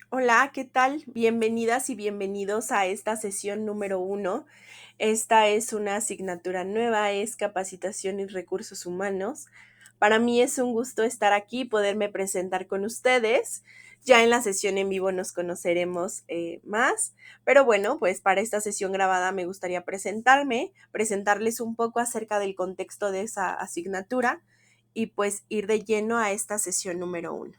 Hola, ¿qué tal? Bienvenidas y bienvenidos a esta sesión número 1. Esta es una asignatura nueva, es Capacitación y Recursos Humanos. Para mí es un gusto estar aquí y poderme presentar con ustedes. Ya en la sesión en vivo nos conoceremos más, pero bueno, pues para esta sesión grabada me gustaría presentarles un poco acerca del contexto de esa asignatura y pues ir de lleno a esta sesión número 1.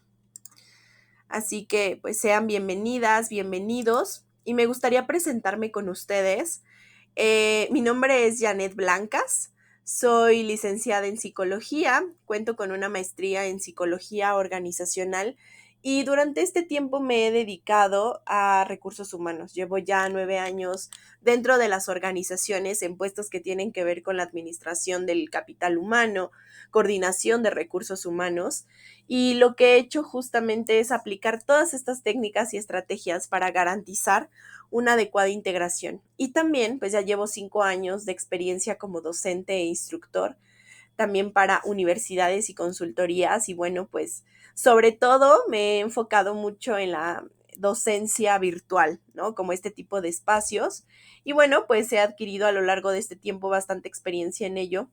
Así que pues sean bienvenidas, bienvenidos y me gustaría presentarme con ustedes. Mi nombre es Janet Blancas, soy licenciada en psicología, cuento con una maestría en psicología organizacional y durante este tiempo me he dedicado a recursos humanos. Llevo ya 9 años dentro de las organizaciones en puestos que tienen que ver con la administración del capital humano, coordinación de recursos humanos y lo que he hecho justamente es aplicar todas estas técnicas y estrategias para garantizar una adecuada integración. Y también, pues ya llevo 5 años de experiencia como docente e instructor, también para universidades y consultorías. Y bueno, pues sobre todo me he enfocado mucho en la docencia virtual, ¿no? Como este tipo de espacios. Y bueno, pues he adquirido a lo largo de este tiempo bastante experiencia en ello.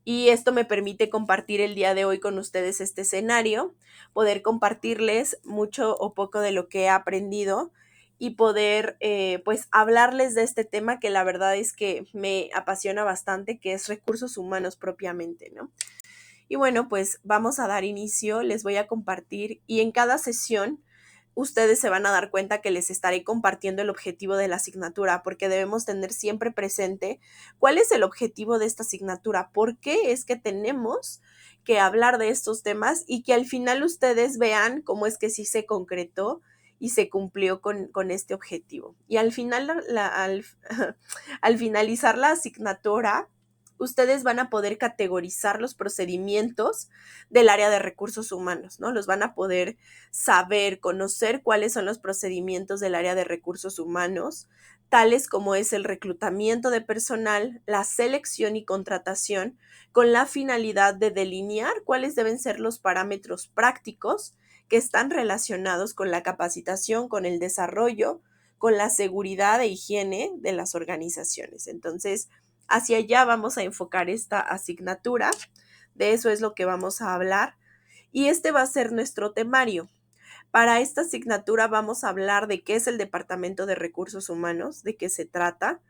Y esto me permite compartir el día de hoy con ustedes este escenario, poder compartirles mucho o poco de lo que he aprendido y poder pues hablarles de este tema que la verdad es que me apasiona bastante, que es recursos humanos propiamente, ¿no? Y bueno, pues vamos a dar inicio, les voy a compartir y en cada sesión ustedes se van a dar cuenta que les estaré compartiendo el objetivo de la asignatura, porque debemos tener siempre presente cuál es el objetivo de esta asignatura, por qué es que tenemos que hablar de estos temas y que al final ustedes vean cómo es que sí se concretó y se cumplió con este objetivo. Y al final, al finalizar la asignatura, ustedes van a poder categorizar los procedimientos del área de recursos humanos, ¿no? Los van a poder saber, conocer cuáles son los procedimientos del área de recursos humanos, tales como es el reclutamiento de personal, la selección y contratación, con la finalidad de delinear cuáles deben ser los parámetros prácticos que están relacionados con la capacitación, con el desarrollo, con la seguridad e higiene de las organizaciones. Entonces, hacia allá vamos a enfocar esta asignatura, de eso es lo que vamos a hablar y este va a ser nuestro temario. Para esta asignatura vamos a hablar de qué es el Departamento de Recursos Humanos, de qué se trata,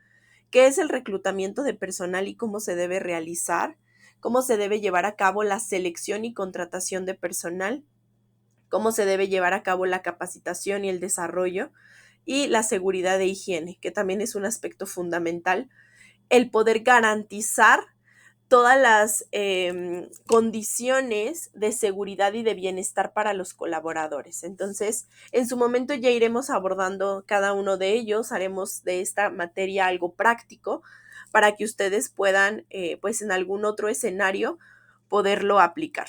qué es el reclutamiento de personal y cómo se debe realizar, cómo se debe llevar a cabo la selección y contratación de personal, cómo se debe llevar a cabo la capacitación y el desarrollo y la seguridad de higiene, que también es un aspecto fundamental, el poder garantizar todas las condiciones de seguridad y de bienestar para los colaboradores. Entonces, en su momento ya iremos abordando cada uno de ellos, haremos de esta materia algo práctico para que ustedes puedan, pues en algún otro escenario, poderlo aplicar.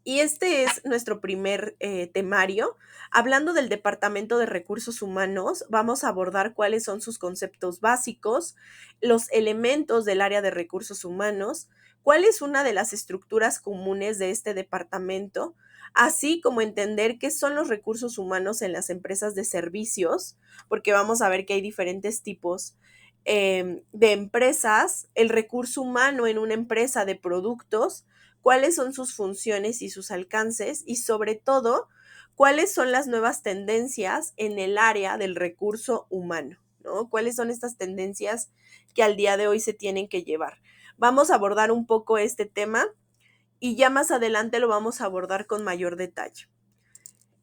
Y este es nuestro primer temario. Hablando del Departamento de Recursos Humanos, vamos a abordar cuáles son sus conceptos básicos, los elementos del área de recursos humanos, cuál es una de las estructuras comunes de este departamento, así como entender qué son los recursos humanos en las empresas de servicios, porque vamos a ver que hay diferentes tipos de empresas, el recurso humano en una empresa de productos, cuáles son sus funciones y sus alcances y sobre todo, cuáles son las nuevas tendencias en el área del recurso humano, ¿no? ¿Cuáles son estas tendencias que al día de hoy se tienen que llevar? Vamos a abordar un poco este tema y ya más adelante lo vamos a abordar con mayor detalle.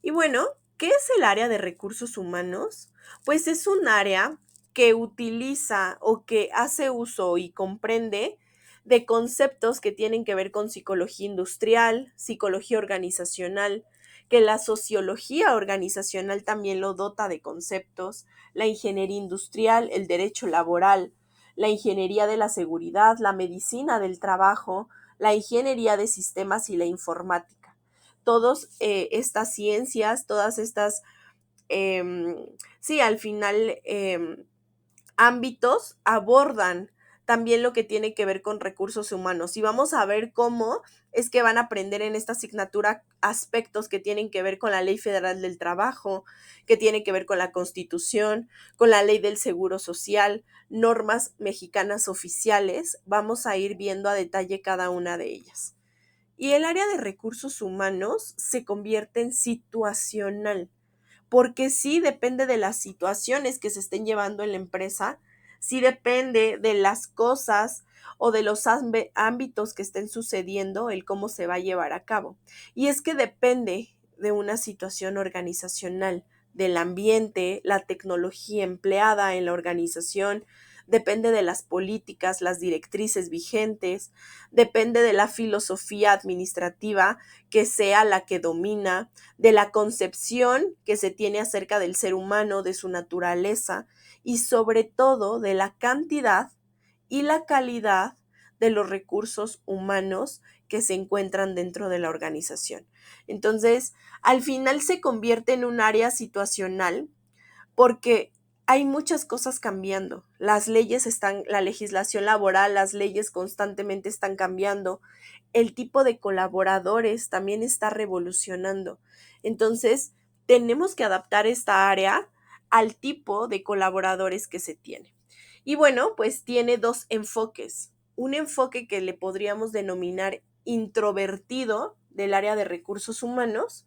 Y bueno, ¿qué es el área de recursos humanos? Pues es un área que utiliza o que hace uso y comprende de conceptos que tienen que ver con psicología industrial, psicología organizacional, que la sociología organizacional también lo dota de conceptos, la ingeniería industrial, el derecho laboral, la ingeniería de la seguridad, la medicina del trabajo, la ingeniería de sistemas y la informática. Todas estas ciencias, todas estas, sí, al final ámbitos abordan también lo que tiene que ver con recursos humanos. Y vamos a ver cómo es que van a aprender en esta asignatura aspectos que tienen que ver con la Ley Federal del Trabajo, que tienen que ver con la Constitución, con la Ley del Seguro Social, normas mexicanas oficiales. Vamos a ir viendo a detalle cada una de ellas. Y el área de recursos humanos se convierte en situacional, porque sí depende de las situaciones que se estén llevando en la empresa, sí depende de las cosas o de los ámbitos que estén sucediendo, el cómo se va a llevar a cabo. Y es que depende de una situación organizacional, del ambiente, la tecnología empleada en la organización, depende de las políticas, las directrices vigentes, depende de la filosofía administrativa que sea la que domina, de la concepción que se tiene acerca del ser humano, de su naturaleza y sobre todo de la cantidad y la calidad de los recursos humanos que se encuentran dentro de la organización. Entonces, al final se convierte en un área situacional porque hay muchas cosas cambiando. Las leyes están, la legislación laboral, las leyes constantemente están cambiando. El tipo de colaboradores también está revolucionando. Entonces, tenemos que adaptar esta área al tipo de colaboradores que se tiene. Y bueno, pues tiene dos enfoques. Un enfoque que le podríamos denominar introvertido del área de recursos humanos,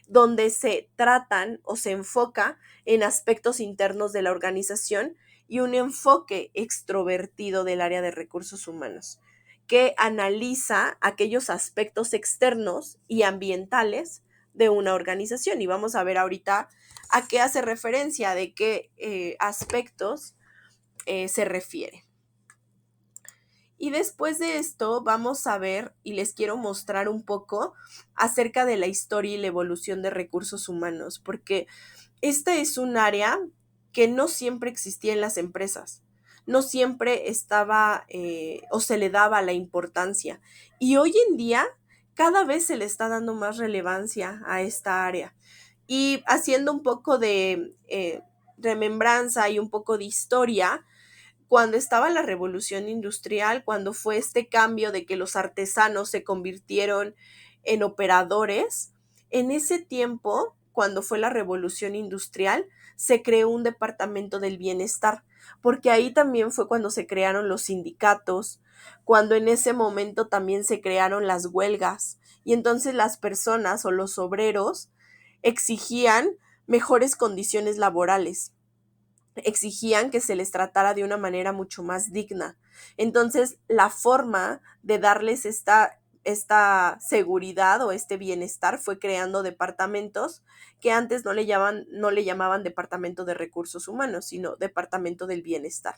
donde se tratan o se enfoca en aspectos internos de la organización, y un enfoque extrovertido del área de recursos humanos, que analiza aquellos aspectos externos y ambientales de una organización. Y vamos a ver ahorita a qué hace referencia, de qué aspectos se refiere. Y después de esto vamos a ver y les quiero mostrar un poco acerca de la historia y la evolución de recursos humanos, porque esta es un área que no siempre existía en las empresas, no siempre estaba o se le daba la importancia. Y hoy en día cada vez se le está dando más relevancia a esta área. Y haciendo un poco de remembranza y un poco de historia, cuando estaba la revolución industrial, cuando fue este cambio de que los artesanos se convirtieron en operadores, en ese tiempo, cuando fue la revolución industrial, se creó un departamento del bienestar, porque ahí también fue cuando se crearon los sindicatos, cuando en ese momento también se crearon las huelgas, y entonces las personas o los obreros exigían mejores condiciones laborales, exigían que se les tratara de una manera mucho más digna. Entonces, la forma de darles esta seguridad o este bienestar fue creando departamentos que antes no le llamaban departamento de recursos humanos, sino departamento del bienestar.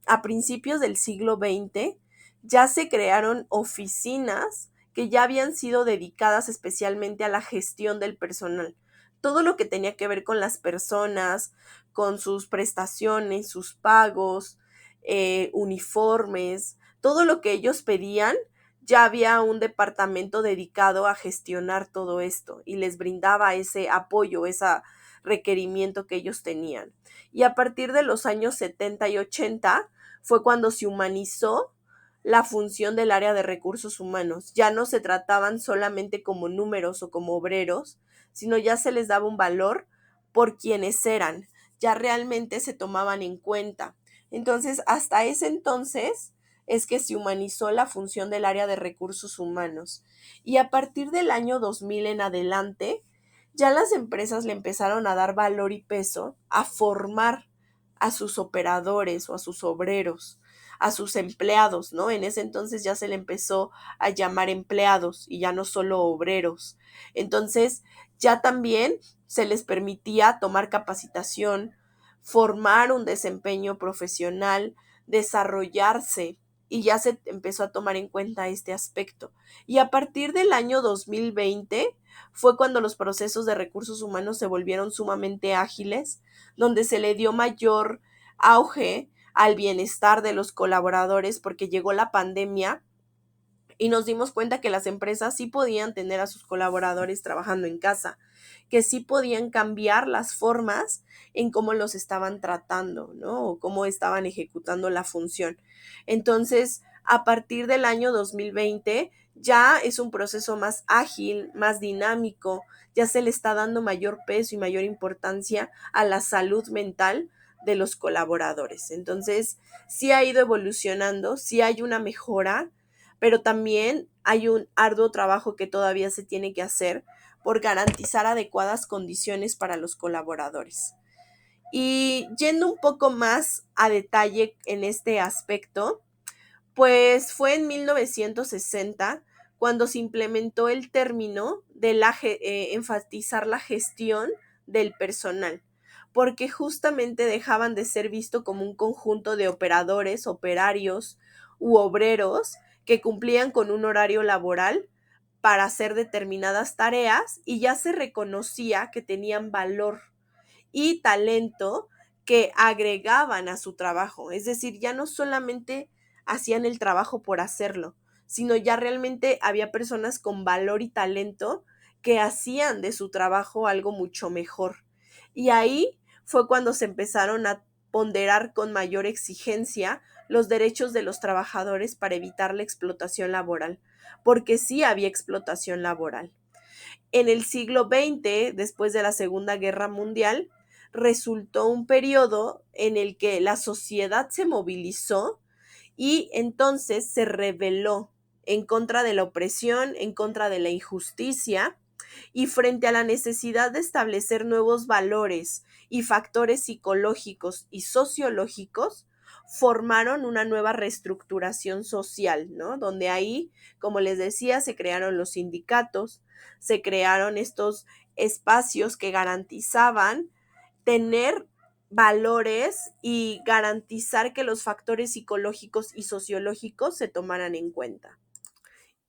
A principios del siglo XX ya se crearon oficinas que ya habían sido dedicadas especialmente a la gestión del personal. Todo lo que tenía que ver con las personas, con sus prestaciones, sus pagos, uniformes, todo lo que ellos pedían, ya había un departamento dedicado a gestionar todo esto y les brindaba ese apoyo, ese requerimiento que ellos tenían. Y a partir de los años 70 y 80 fue cuando se humanizó la función del área de recursos humanos. Ya no se trataban solamente como números o como obreros, sino ya se les daba un valor por quienes eran, ya realmente se tomaban en cuenta. Entonces, hasta ese entonces es que se humanizó la función del área de recursos humanos. Y a partir del año 2000 en adelante, ya las empresas le empezaron a dar valor y peso a formar a sus operadores o a sus obreros, a sus empleados, ¿no? En ese entonces ya se le empezó a llamar empleados y ya no solo obreros. Entonces, ya también se les permitía tomar capacitación, formar un desempeño profesional, desarrollarse, y ya se empezó a tomar en cuenta este aspecto. Y a partir del año 2020 fue cuando los procesos de recursos humanos se volvieron sumamente ágiles, donde se le dio mayor auge al bienestar de los colaboradores porque llegó la pandemia Y nos dimos cuenta que las empresas sí podían tener a sus colaboradores trabajando en casa, que sí podían cambiar las formas en cómo los estaban tratando, ¿no? O cómo estaban ejecutando la función. Entonces, a partir del año 2020, ya es un proceso más ágil, más dinámico, ya se le está dando mayor peso y mayor importancia a la salud mental de los colaboradores. Entonces, sí ha ido evolucionando, sí hay una mejora, pero también hay un arduo trabajo que todavía se tiene que hacer por garantizar adecuadas condiciones para los colaboradores. Y yendo un poco más a detalle en este aspecto, pues fue en 1960 cuando se implementó el término de enfatizar la gestión del personal, porque justamente dejaban de ser visto como un conjunto de operadores, operarios u obreros que cumplían con un horario laboral para hacer determinadas tareas y ya se reconocía que tenían valor y talento que agregaban a su trabajo. Es decir, ya no solamente hacían el trabajo por hacerlo, sino ya realmente había personas con valor y talento que hacían de su trabajo algo mucho mejor. Y ahí fue cuando se empezaron a ponderar con mayor exigencia los derechos de los trabajadores para evitar la explotación laboral, porque sí había explotación laboral. En el siglo XX, después de la Segunda Guerra Mundial, resultó un periodo en el que la sociedad se movilizó y entonces se rebeló en contra de la opresión, en contra de la injusticia y frente a la necesidad de establecer nuevos valores y factores psicológicos y sociológicos, formaron una nueva reestructuración social, ¿no? Donde ahí, como les decía, se crearon los sindicatos, se crearon estos espacios que garantizaban tener valores y garantizar que los factores psicológicos y sociológicos se tomaran en cuenta.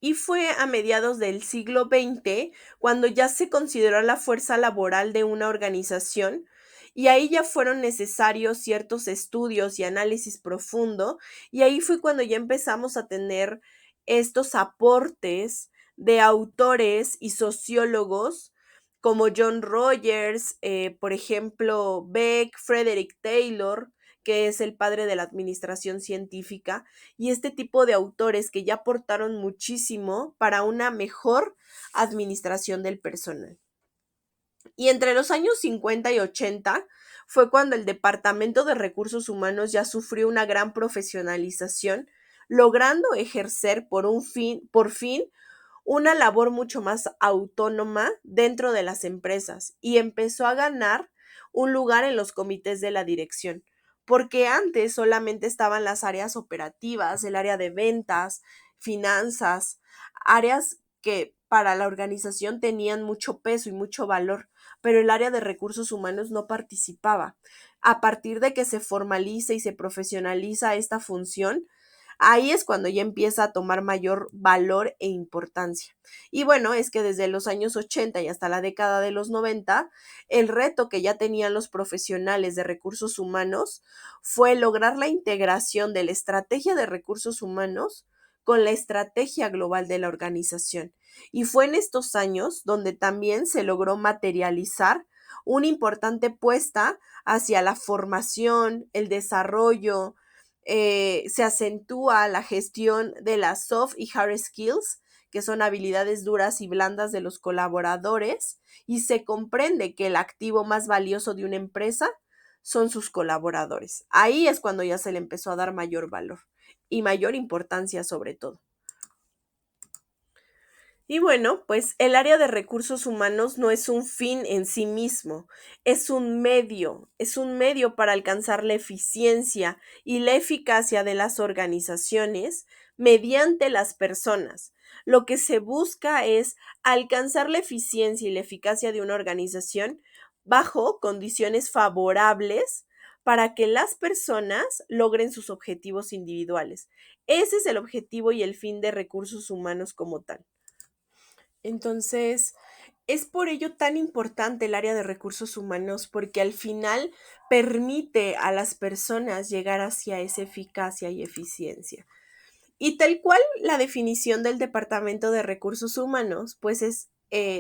Y fue a mediados del siglo XX cuando ya se consideró la fuerza laboral de una organización y ahí ya fueron necesarios ciertos estudios y análisis profundo y ahí fue cuando ya empezamos a tener estos aportes de autores y sociólogos como John Rogers, por ejemplo, Beck, Frederick Taylor, que es el padre de la administración científica, y este tipo de autores que ya aportaron muchísimo para una mejor administración del personal. Y entre los años 50 y 80 fue cuando el Departamento de Recursos Humanos ya sufrió una gran profesionalización, logrando ejercer por fin una labor mucho más autónoma dentro de las empresas y empezó a ganar un lugar en los comités de la dirección, porque antes solamente estaban las áreas operativas, el área de ventas, finanzas, áreas que para la organización tenían mucho peso y mucho valor, pero el área de recursos humanos no participaba. A partir de que se formaliza y se profesionaliza esta función, ahí es cuando ya empieza a tomar mayor valor e importancia. Y bueno, es que desde los años 80 y hasta la década de los 90, el reto que ya tenían los profesionales de recursos humanos fue lograr la integración de la estrategia de recursos humanos con la estrategia global de la organización. Y fue en estos años donde también se logró materializar una importante puesta hacia la formación, el desarrollo, se acentúa la gestión de las soft y hard skills, que son habilidades duras y blandas de los colaboradores, y se comprende que el activo más valioso de una empresa son sus colaboradores. Ahí es cuando ya se le empezó a dar mayor valor y mayor importancia sobre todo. Y bueno, pues el área de recursos humanos no es un fin en sí mismo, es un medio para alcanzar la eficiencia y la eficacia de las organizaciones mediante las personas. Lo que se busca es alcanzar la eficiencia y la eficacia de una organización bajo condiciones favorables para que las personas logren sus objetivos individuales. Ese es el objetivo y el fin de recursos humanos como tal. Entonces, es por ello tan importante el área de recursos humanos, porque al final permite a las personas llegar hacia esa eficacia y eficiencia. Y tal cual la definición del Departamento de Recursos Humanos, pues es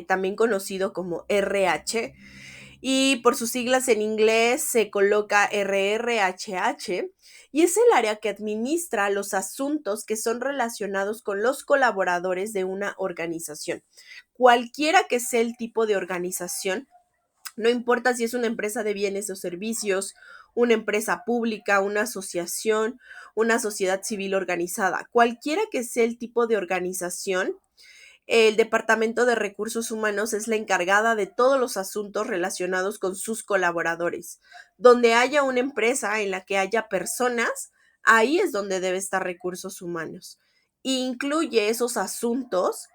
también conocido como RH, y por sus siglas en inglés se coloca RRHH, y es el área que administra los asuntos que son relacionados con los colaboradores de una organización. Cualquiera que sea el tipo de organización, no importa si es una empresa de bienes o servicios, una empresa pública, una asociación, una sociedad civil organizada, cualquiera que sea el tipo de organización, el Departamento de Recursos Humanos es la encargada de todos los asuntos relacionados con sus colaboradores. Donde haya una empresa en la que haya personas, ahí es donde debe estar recursos humanos. Incluye esos asuntos,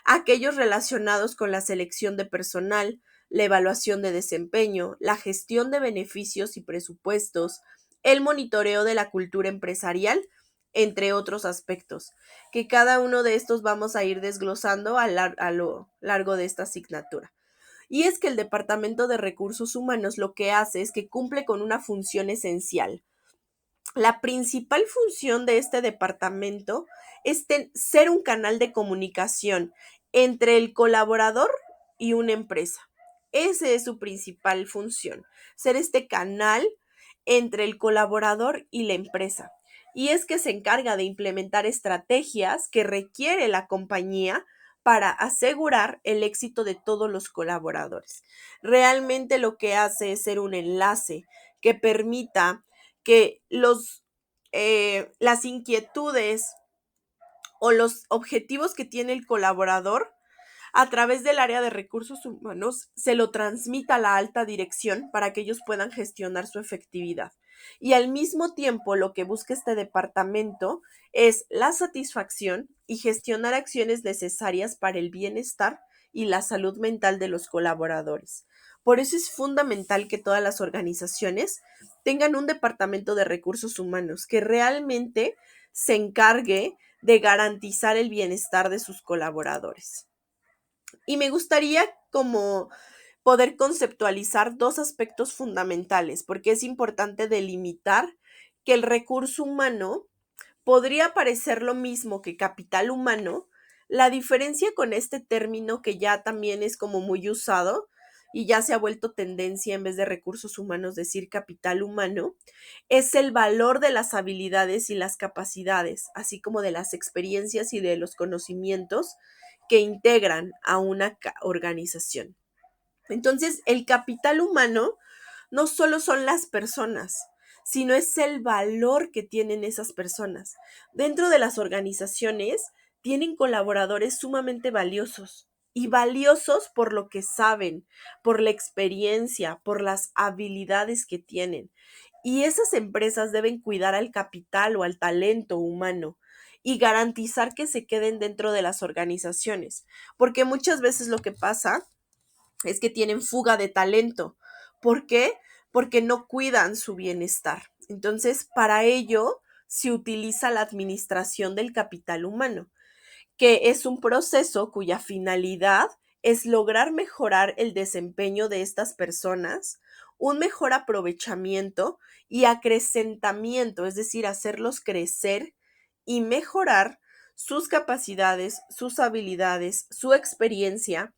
aquellos relacionados con la selección de personal, la evaluación de desempeño, la gestión de beneficios y presupuestos, el monitoreo de la cultura empresarial, entre otros aspectos, que cada uno de estos vamos a ir desglosando a lo largo de esta asignatura. Y es que el Departamento de Recursos Humanos lo que hace es que cumple con una función esencial. La principal función de este departamento es ser un canal de comunicación entre el colaborador y una empresa. Esa es su principal función, ser este canal entre el colaborador y la empresa. Y es que se encarga de implementar estrategias que requiere la compañía para asegurar el éxito de todos los colaboradores. Realmente lo que hace es ser un enlace que permita que las inquietudes o los objetivos que tiene el colaborador a través del área de recursos humanos se lo transmita a la alta dirección para que ellos puedan gestionar su efectividad. Y al mismo tiempo, lo que busca este departamento es la satisfacción y gestionar acciones necesarias para el bienestar y la salud mental de los colaboradores. Por eso es fundamental que todas las organizaciones tengan un departamento de recursos humanos que realmente se encargue de garantizar el bienestar de sus colaboradores. Y me gustaría como poder conceptualizar dos aspectos fundamentales, porque es importante delimitar que el recurso humano podría parecer lo mismo que capital humano. La diferencia con este término que ya también es como muy usado y ya se ha vuelto tendencia en vez de recursos humanos decir capital humano, es el valor de las habilidades y las capacidades, así como de las experiencias y de los conocimientos que integran a una organización. Entonces, el capital humano no solo son las personas, sino es el valor que tienen esas personas. Dentro de las organizaciones tienen colaboradores sumamente valiosos y valiosos por lo que saben, por la experiencia, por las habilidades que tienen. Y esas empresas deben cuidar al capital o al talento humano y garantizar que se queden dentro de las organizaciones, porque muchas veces lo que pasa es que tienen fuga de talento. ¿Por qué? Porque no cuidan su bienestar. Entonces, para ello se utiliza la administración del capital humano, que es un proceso cuya finalidad es lograr mejorar el desempeño de estas personas, un mejor aprovechamiento y acrecentamiento, es decir, hacerlos crecer y mejorar sus capacidades, sus habilidades, su experiencia,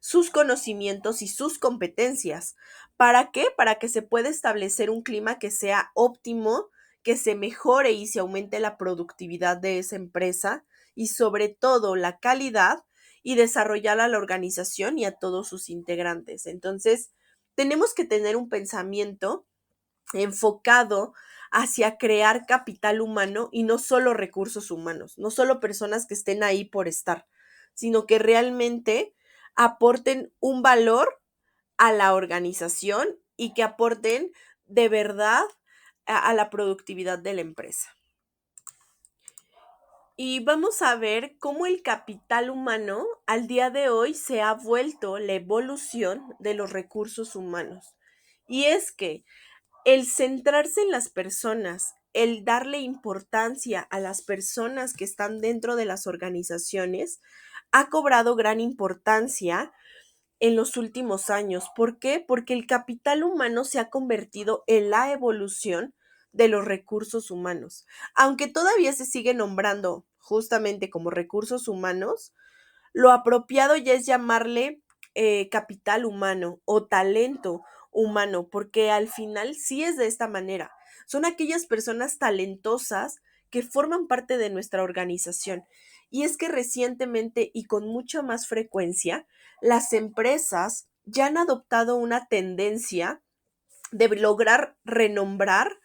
sus conocimientos y sus competencias. ¿Para qué? Para que se pueda establecer un clima que sea óptimo, que se mejore y se aumente la productividad de esa empresa y sobre todo la calidad y desarrollar a la organización y a todos sus integrantes. Entonces, tenemos que tener un pensamiento enfocado hacia crear capital humano y no solo recursos humanos, no solo personas que estén ahí por estar, sino que realmente aporten un valor a la organización y que aporten de verdad a la productividad de la empresa. Y vamos a ver cómo el capital humano al día de hoy se ha vuelto la evolución de los recursos humanos. Y es que el centrarse en las personas, el darle importancia a las personas que están dentro de las organizaciones, ha cobrado gran importancia en los últimos años. ¿Por qué? Porque el capital humano se ha convertido en la evolución de los recursos humanos. Aunque todavía se sigue nombrando justamente como recursos humanos, lo apropiado ya es llamarle capital humano o talento humano, porque al final sí es de esta manera. Son aquellas personas talentosas que forman parte de nuestra organización. Y es que recientemente y con mucha más frecuencia, las empresas ya han adoptado una tendencia de lograr renombrar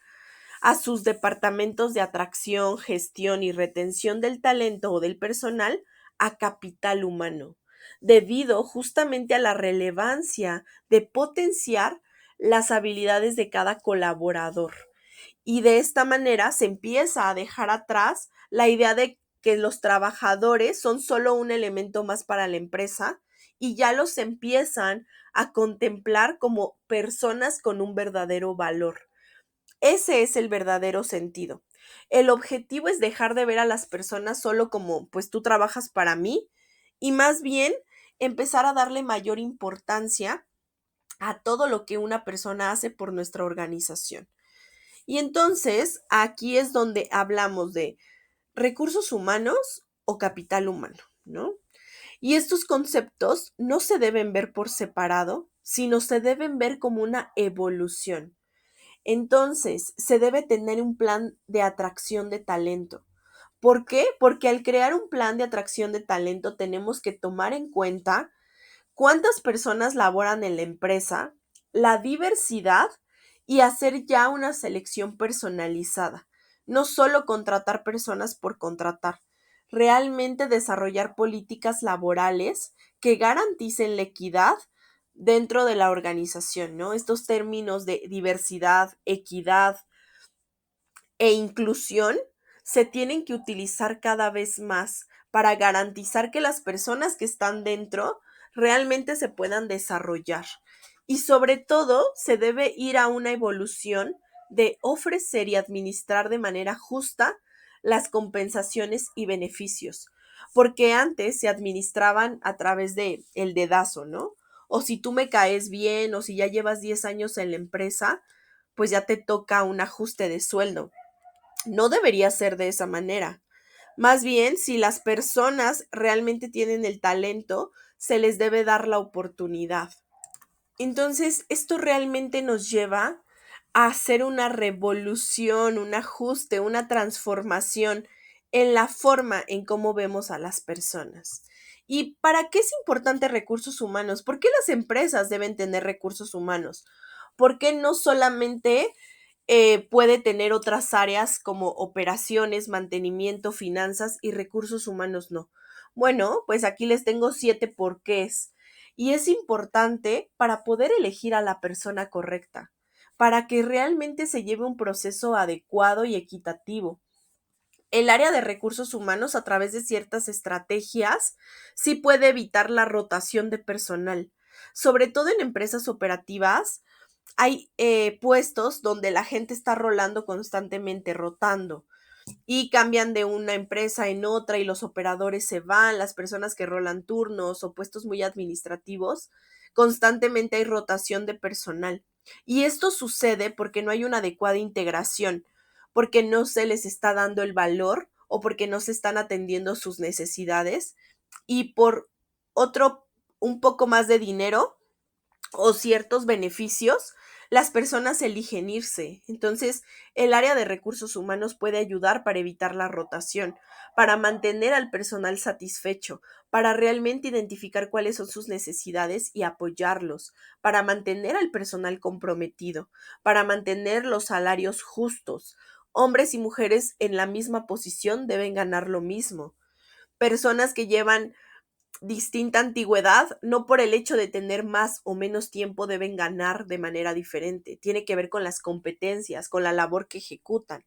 a sus departamentos de atracción, gestión y retención del talento o del personal a capital humano, debido justamente a la relevancia de potenciar las habilidades de cada colaborador. Y de esta manera se empieza a dejar atrás la idea de que los trabajadores son solo un elemento más para la empresa y ya los empiezan a contemplar como personas con un verdadero valor. Ese es el verdadero sentido. El objetivo es dejar de ver a las personas solo como, pues tú trabajas para mí, y más bien empezar a darle mayor importancia a todo lo que una persona hace por nuestra organización. Y entonces aquí es donde hablamos de recursos humanos o capital humano, ¿no? Y estos conceptos no se deben ver por separado, sino se deben ver como una evolución. Entonces, se debe tener un plan de atracción de talento. ¿Por qué? Porque al crear un plan de atracción de talento tenemos que tomar en cuenta cuántas personas laboran en la empresa, la diversidad y hacer ya una selección personalizada. No solo contratar personas por contratar, realmente desarrollar políticas laborales que garanticen la equidad dentro de la organización, ¿no? Estos términos de diversidad, equidad e inclusión se tienen que utilizar cada vez más para garantizar que las personas que están dentro realmente se puedan desarrollar. Y sobre todo, se debe ir a una evolución de ofrecer y administrar de manera justa las compensaciones y beneficios, porque antes se administraban a través de el dedazo, ¿no? O si tú me caes bien o si ya llevas 10 años en la empresa, pues ya te toca un ajuste de sueldo. No debería ser de esa manera. Más bien, si las personas realmente tienen el talento, se les debe dar la oportunidad. Entonces, esto realmente nos lleva a hacer una revolución, un ajuste, una transformación en la forma en cómo vemos a las personas. ¿Y para qué es importante recursos humanos? ¿Por qué las empresas deben tener recursos humanos? ¿Por qué no solamente puede tener otras áreas como operaciones, mantenimiento, finanzas y recursos humanos no? Bueno, pues aquí les tengo 7 porqués. Y es importante para poder elegir a la persona correcta, para que realmente se lleve un proceso adecuado y equitativo. El área de recursos humanos, a través de ciertas estrategias, sí puede evitar la rotación de personal. Sobre todo en empresas operativas, hay puestos donde la gente está rolando constantemente, rotando y cambian de una empresa en otra y los operadores se van, las personas que rolan turnos o puestos muy administrativos, constantemente hay rotación de personal. Y esto sucede porque no hay una adecuada integración, porque no se les está dando el valor o porque no se están atendiendo sus necesidades y por otro un poco más de dinero o ciertos beneficios, las personas eligen irse. Entonces, el área de recursos humanos puede ayudar para evitar la rotación, para mantener al personal satisfecho, para realmente identificar cuáles son sus necesidades y apoyarlos, para mantener al personal comprometido, para mantener los salarios justos. Hombres y mujeres en la misma posición deben ganar lo mismo. Personas que llevan distinta antigüedad, no por el hecho de tener más o menos tiempo deben ganar de manera diferente. Tiene que ver con las competencias, con la labor que ejecutan.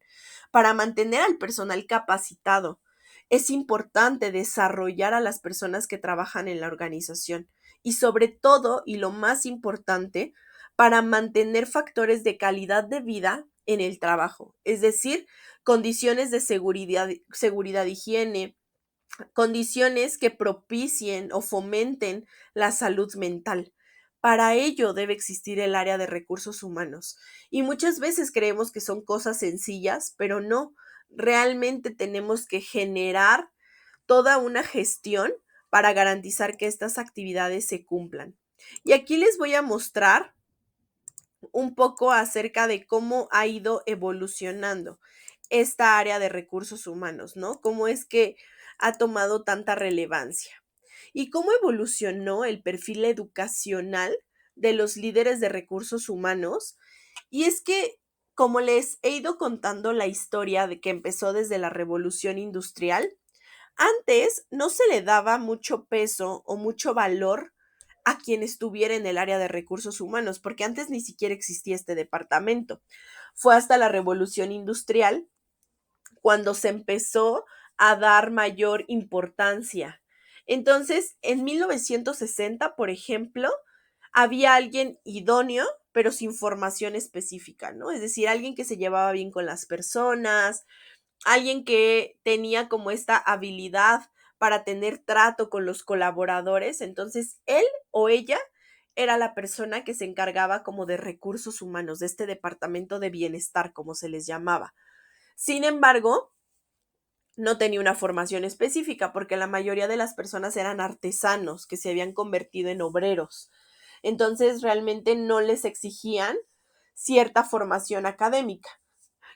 Para mantener al personal capacitado, es importante desarrollar a las personas que trabajan en la organización y sobre todo, y lo más importante, para mantener factores de calidad de vida en el trabajo, es decir, condiciones de seguridad, higiene, condiciones que propicien o fomenten la salud mental. Para ello debe existir el área de recursos humanos. Y muchas veces creemos que son cosas sencillas, pero no. Realmente tenemos que generar toda una gestión para garantizar que estas actividades se cumplan. Y aquí les voy a mostrar un poco acerca de cómo ha ido evolucionando esta área de recursos humanos, ¿no? Cómo es que ha tomado tanta relevancia y cómo evolucionó el perfil educacional de los líderes de recursos humanos. Y es que, como les he ido contando la historia de que empezó desde la revolución industrial, antes no se le daba mucho peso o mucho valor a quien estuviera en el área de recursos humanos, porque antes ni siquiera existía este departamento. Fue hasta la revolución industrial cuando se empezó a dar mayor importancia. Entonces, en 1960, por ejemplo, había alguien idóneo, pero sin formación específica, ¿no? Es decir, alguien que se llevaba bien con las personas, alguien que tenía como esta habilidad para tener trato con los colaboradores. Entonces, él o ella era la persona que se encargaba como de recursos humanos, de este departamento de bienestar, como se les llamaba. Sin embargo, no tenía una formación específica porque la mayoría de las personas eran artesanos que se habían convertido en obreros. Entonces, realmente no les exigían cierta formación académica.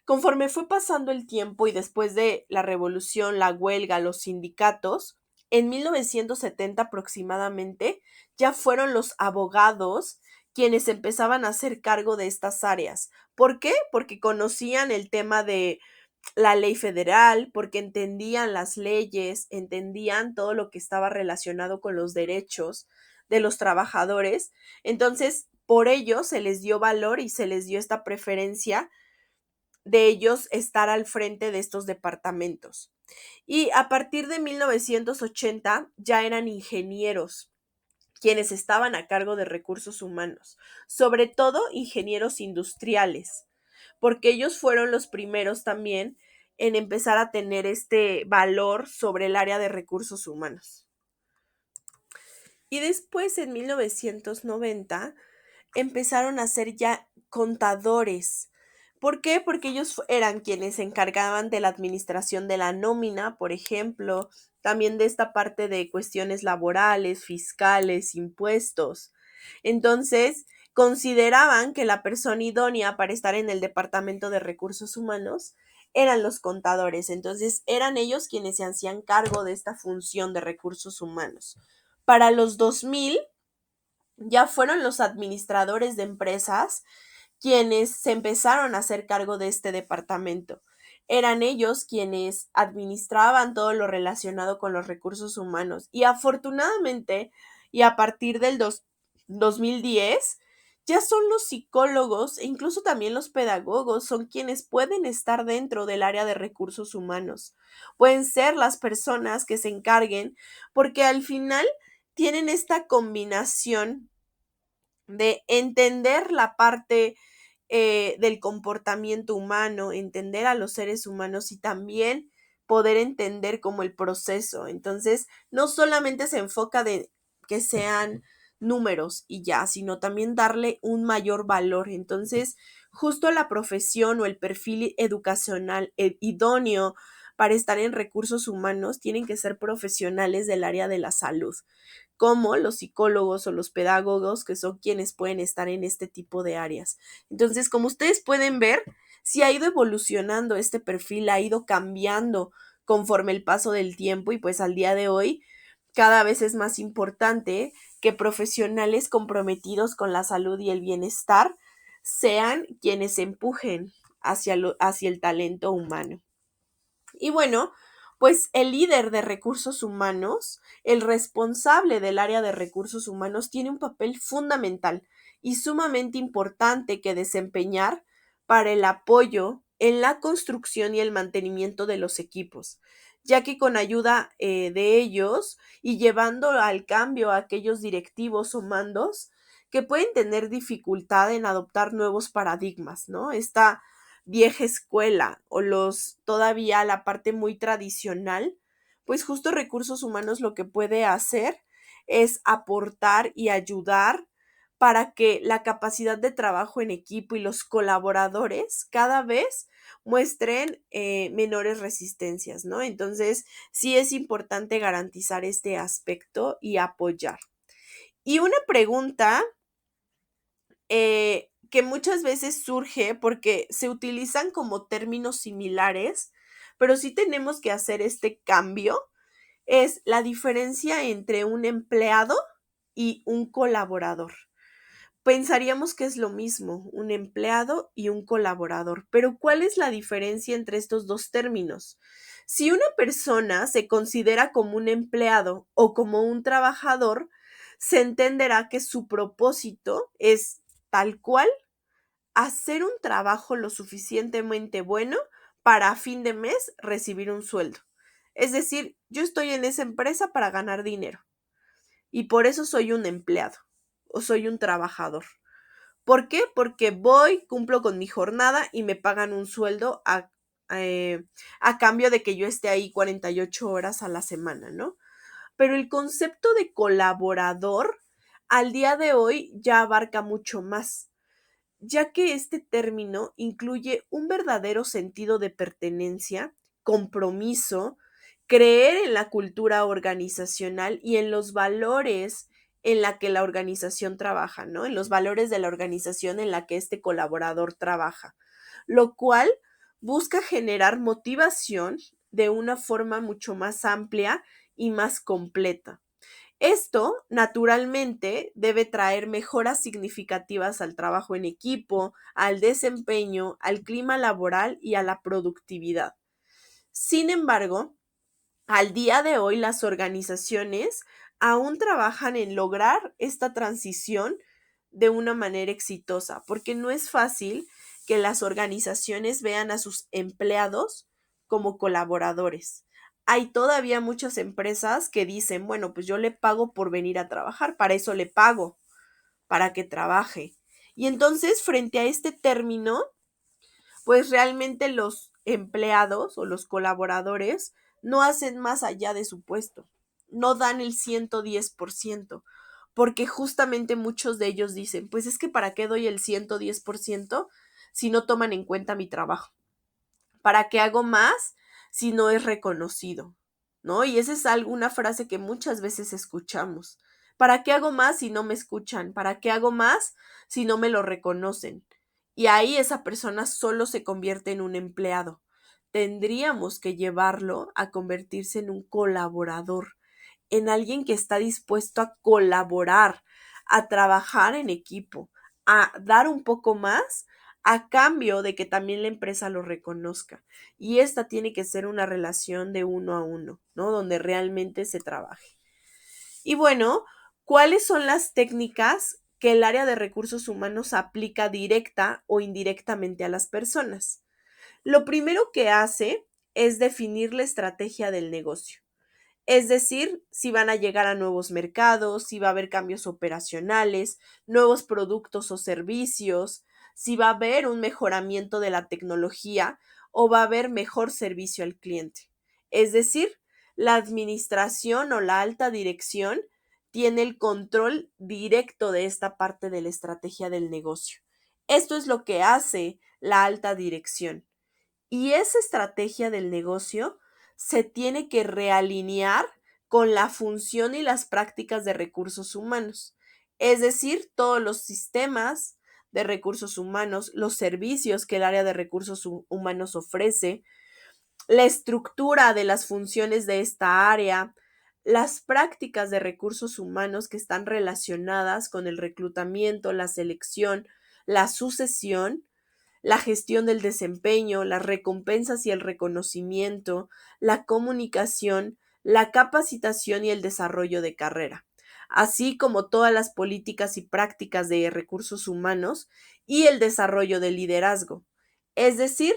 Conforme fue pasando el tiempo y después de la revolución, la huelga, los sindicatos, en 1970 aproximadamente, ya fueron los abogados quienes empezaban a hacer cargo de estas áreas. ¿Por qué? Porque conocían el tema de la ley federal, porque entendían las leyes, entendían todo lo que estaba relacionado con los derechos de los trabajadores. Entonces, por ello se les dio valor y se les dio esta preferencia de ellos estar al frente de estos departamentos. Y a partir de 1980 ya eran ingenieros quienes estaban a cargo de recursos humanos, sobre todo ingenieros industriales, porque ellos fueron los primeros también en empezar a tener este valor sobre el área de recursos humanos. Y después, en 1990, empezaron a ser ya contadores. ¿Por qué? Porque ellos eran quienes se encargaban de la administración de la nómina, por ejemplo, también de esta parte de cuestiones laborales, fiscales, impuestos. Entonces, consideraban que la persona idónea para estar en el departamento de recursos humanos eran los contadores. Entonces, eran ellos quienes se hacían cargo de esta función de recursos humanos. Para los 2000 ya fueron los administradores de empresas quienes se empezaron a hacer cargo de este departamento. Eran ellos quienes administraban todo lo relacionado con los recursos humanos. Y afortunadamente, y a partir del 2010, ya son los psicólogos e incluso también los pedagogos son quienes pueden estar dentro del área de recursos humanos. Pueden ser las personas que se encarguen porque al final tienen esta combinación de entender la parte del comportamiento humano, entender a los seres humanos y también poder entender como el proceso. Entonces, no solamente se enfoca de que sean números y ya, sino también darle un mayor valor. Entonces, justo la profesión o el perfil educacional idóneo para estar en recursos humanos tienen que ser profesionales del área de la salud, como los psicólogos o los pedagogos, que son quienes pueden estar en este tipo de áreas. Entonces, como ustedes pueden ver, sí ha ido evolucionando este perfil, ha ido cambiando conforme el paso del tiempo y pues al día de hoy cada vez es más importante que profesionales comprometidos con la salud y el bienestar sean quienes empujen hacia el talento humano. Y bueno, pues el líder de recursos humanos, el responsable del área de recursos humanos, tiene un papel fundamental y sumamente importante que desempeñar para el apoyo en la construcción y el mantenimiento de los equipos, ya que con ayuda de ellos y llevando al cambio a aquellos directivos o mandos que pueden tener dificultad en adoptar nuevos paradigmas, ¿no? Esta vieja escuela o los todavía la parte muy tradicional, pues justo recursos humanos lo que puede hacer es aportar y ayudar para que la capacidad de trabajo en equipo y los colaboradores cada vez muestren menores resistencias, ¿no? Entonces, sí es importante garantizar este aspecto y apoyar. Y una pregunta que muchas veces surge porque se utilizan como términos similares, pero sí tenemos que hacer este cambio, es la diferencia entre un empleado y un colaborador. Pensaríamos que es lo mismo, un empleado y un colaborador, pero ¿cuál es la diferencia entre estos dos términos? Si una persona se considera como un empleado o como un trabajador, se entenderá que su propósito es tal cual hacer un trabajo lo suficientemente bueno para a fin de mes recibir un sueldo. Es decir, yo estoy en esa empresa para ganar dinero y por eso soy un empleado o soy un trabajador. ¿Por qué? Porque voy, cumplo con mi jornada y me pagan un sueldo a cambio de que yo esté ahí 48 horas a la semana, ¿no? Pero el concepto de colaborador al día de hoy ya abarca mucho más, ya que este término incluye un verdadero sentido de pertenencia, compromiso, creer en la cultura organizacional y en los valores en la que la organización trabaja, ¿no? En los valores de la organización en la que este colaborador trabaja, lo cual busca generar motivación de una forma mucho más amplia y más completa. Esto, naturalmente, debe traer mejoras significativas al trabajo en equipo, al desempeño, al clima laboral y a la productividad. Sin embargo, al día de hoy las organizaciones aún trabajan en lograr esta transición de una manera exitosa, porque no es fácil que las organizaciones vean a sus empleados como colaboradores. Hay todavía muchas empresas que dicen, bueno, pues yo le pago por venir a trabajar, para eso le pago, para que trabaje. Y entonces, frente a este término, pues realmente los empleados o los colaboradores no hacen más allá de su puesto, no dan el 110%, porque justamente muchos de ellos dicen, pues es que ¿para qué doy el 110% si no toman en cuenta mi trabajo? ¿Para qué hago más si no es reconocido? ¿No? Y esa es alguna frase que muchas veces escuchamos. ¿Para qué hago más si no me escuchan? ¿Para qué hago más si no me lo reconocen? Y ahí esa persona solo se convierte en un empleado. Tendríamos que llevarlo a convertirse en un colaborador, en alguien que está dispuesto a colaborar, a trabajar en equipo, a dar un poco más a cambio de que también la empresa lo reconozca. Y esta tiene que ser una relación de uno a uno, ¿no? Donde realmente se trabaje. Y bueno, ¿cuáles son las técnicas que el área de recursos humanos aplica directa o indirectamente a las personas? Lo primero que hace es definir la estrategia del negocio. Es decir, si van a llegar a nuevos mercados, si va a haber cambios operacionales, nuevos productos o servicios, si va a haber un mejoramiento de la tecnología o va a haber mejor servicio al cliente. Es decir, la administración o la alta dirección tiene el control directo de esta parte de la estrategia del negocio. Esto es lo que hace la alta dirección. Y esa estrategia del negocio se tiene que realinear con la función y las prácticas de recursos humanos. Es decir, todos los sistemas de recursos humanos, los servicios que el área de recursos humanos ofrece, la estructura de las funciones de esta área, las prácticas de recursos humanos que están relacionadas con el reclutamiento, la selección, la sucesión, la gestión del desempeño, las recompensas y el reconocimiento, la comunicación, la capacitación y el desarrollo de carrera, así como todas las políticas y prácticas de recursos humanos y el desarrollo del liderazgo. Es decir,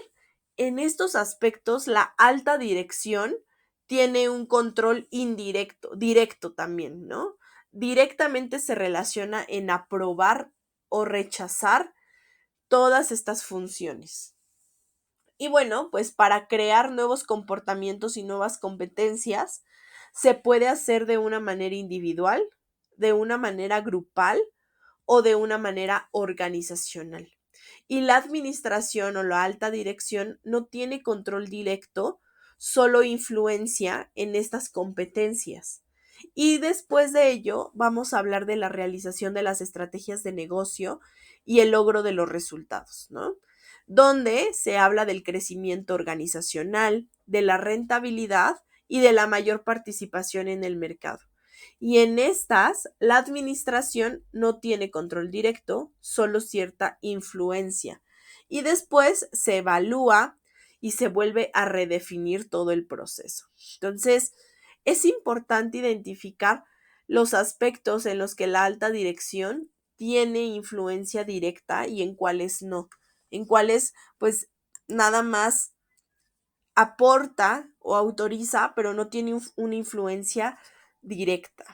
en estos aspectos la alta dirección tiene un control indirecto, directo también, ¿no? Directamente se relaciona en aprobar o rechazar todas estas funciones. Y bueno, pues para crear nuevos comportamientos y nuevas competencias, se puede hacer de una manera individual, de una manera grupal o de una manera organizacional. Y la administración o la alta dirección no tiene control directo, solo influencia en estas competencias. Y después de ello vamos a hablar de la realización de las estrategias de negocio y el logro de los resultados, ¿no? Donde se habla del crecimiento organizacional, de la rentabilidad y de la mayor participación en el mercado. Y en estas, la administración no tiene control directo, solo cierta influencia. Y después se evalúa y se vuelve a redefinir todo el proceso. Entonces, es importante identificar los aspectos en los que la alta dirección tiene influencia directa y en cuáles no, en cuáles pues nada más aporta o autoriza, pero no tiene una influencia directa.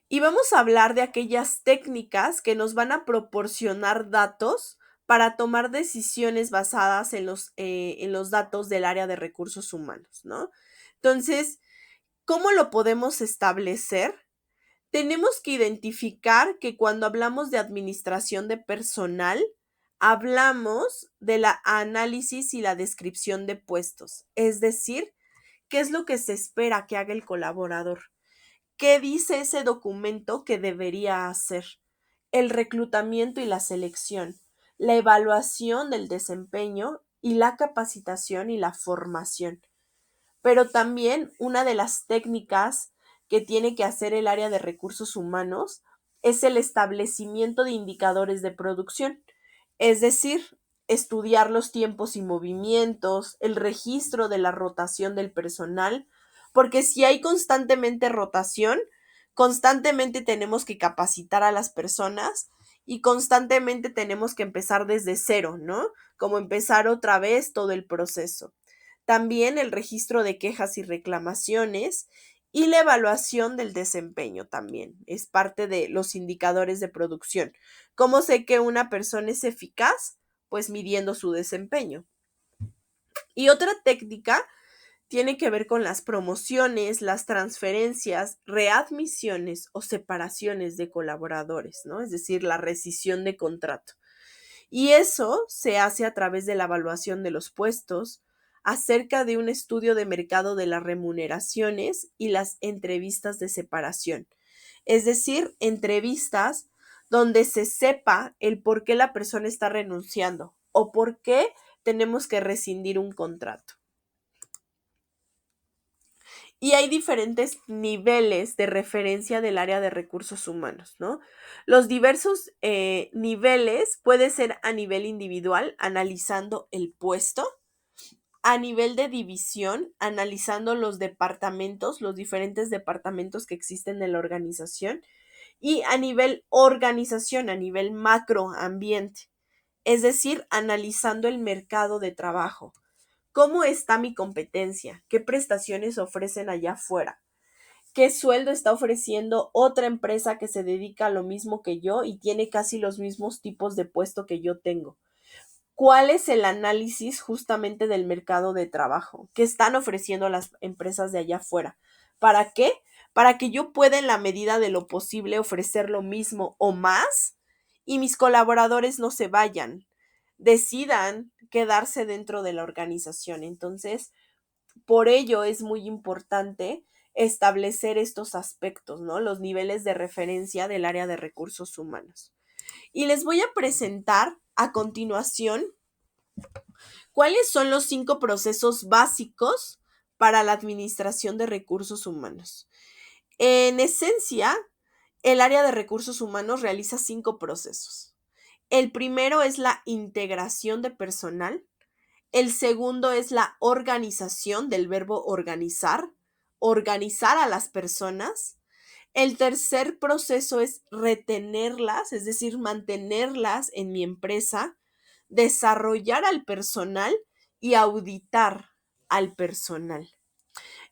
Y vamos a hablar de aquellas técnicas que nos van a proporcionar datos para tomar decisiones basadas en los datos del área de recursos humanos, ¿no? Entonces, ¿cómo lo podemos establecer? Tenemos que identificar que cuando hablamos de administración de personal, hablamos de la análisis y la descripción de puestos, es decir, qué es lo que se espera que haga el colaborador, qué dice ese documento que debería hacer, el reclutamiento y la selección, la evaluación del desempeño y la capacitación y la formación. Pero también una de las técnicas que tiene que hacer el área de recursos humanos es el establecimiento de indicadores de producción, es decir, estudiar los tiempos y movimientos, el registro de la rotación del personal, porque si hay constantemente rotación, constantemente tenemos que capacitar a las personas y constantemente tenemos que empezar desde cero, ¿no? Como empezar otra vez todo el proceso. También el registro de quejas y reclamaciones y la evaluación del desempeño también es parte de los indicadores de producción. ¿Cómo sé que una persona es eficaz? Pues midiendo su desempeño. Y otra técnica tiene que ver con las promociones, las transferencias, readmisiones o separaciones de colaboradores, ¿no? Es decir, la rescisión de contrato. Y eso se hace a través de la evaluación de los puestos, acerca de un estudio de mercado de las remuneraciones y las entrevistas de separación. Es decir, entrevistas donde se sepa el por qué la persona está renunciando o por qué tenemos que rescindir un contrato. Y hay diferentes niveles de referencia del área de recursos humanos, ¿no? Los diversos niveles puede ser a nivel individual, analizando el puesto, a nivel de división, analizando los departamentos, los diferentes departamentos que existen en la organización, y a nivel organización, a nivel macroambiente, es decir, analizando el mercado de trabajo. ¿Cómo está mi competencia? ¿Qué prestaciones ofrecen allá afuera? ¿Qué sueldo está ofreciendo otra empresa que se dedica a lo mismo que yo y tiene casi los mismos tipos de puesto que yo tengo? ¿Cuál es el análisis justamente del mercado de trabajo? ¿Qué están ofreciendo las empresas de allá afuera? ¿Para qué? Para que yo pueda en la medida de lo posible ofrecer lo mismo o más y mis colaboradores no se vayan, decidan quedarse dentro de la organización. Entonces, por ello es muy importante establecer estos aspectos, ¿no? Los niveles de referencia del área de recursos humanos. Y les voy a presentar a continuación cuáles son los 5 procesos básicos para la administración de recursos humanos. En esencia, el área de recursos humanos realiza 5 procesos. El primero es la integración de personal. El segundo es la organización, del verbo organizar, organizar a las personas. El tercer proceso es retenerlas, es decir, mantenerlas en mi empresa, desarrollar al personal y auditar al personal.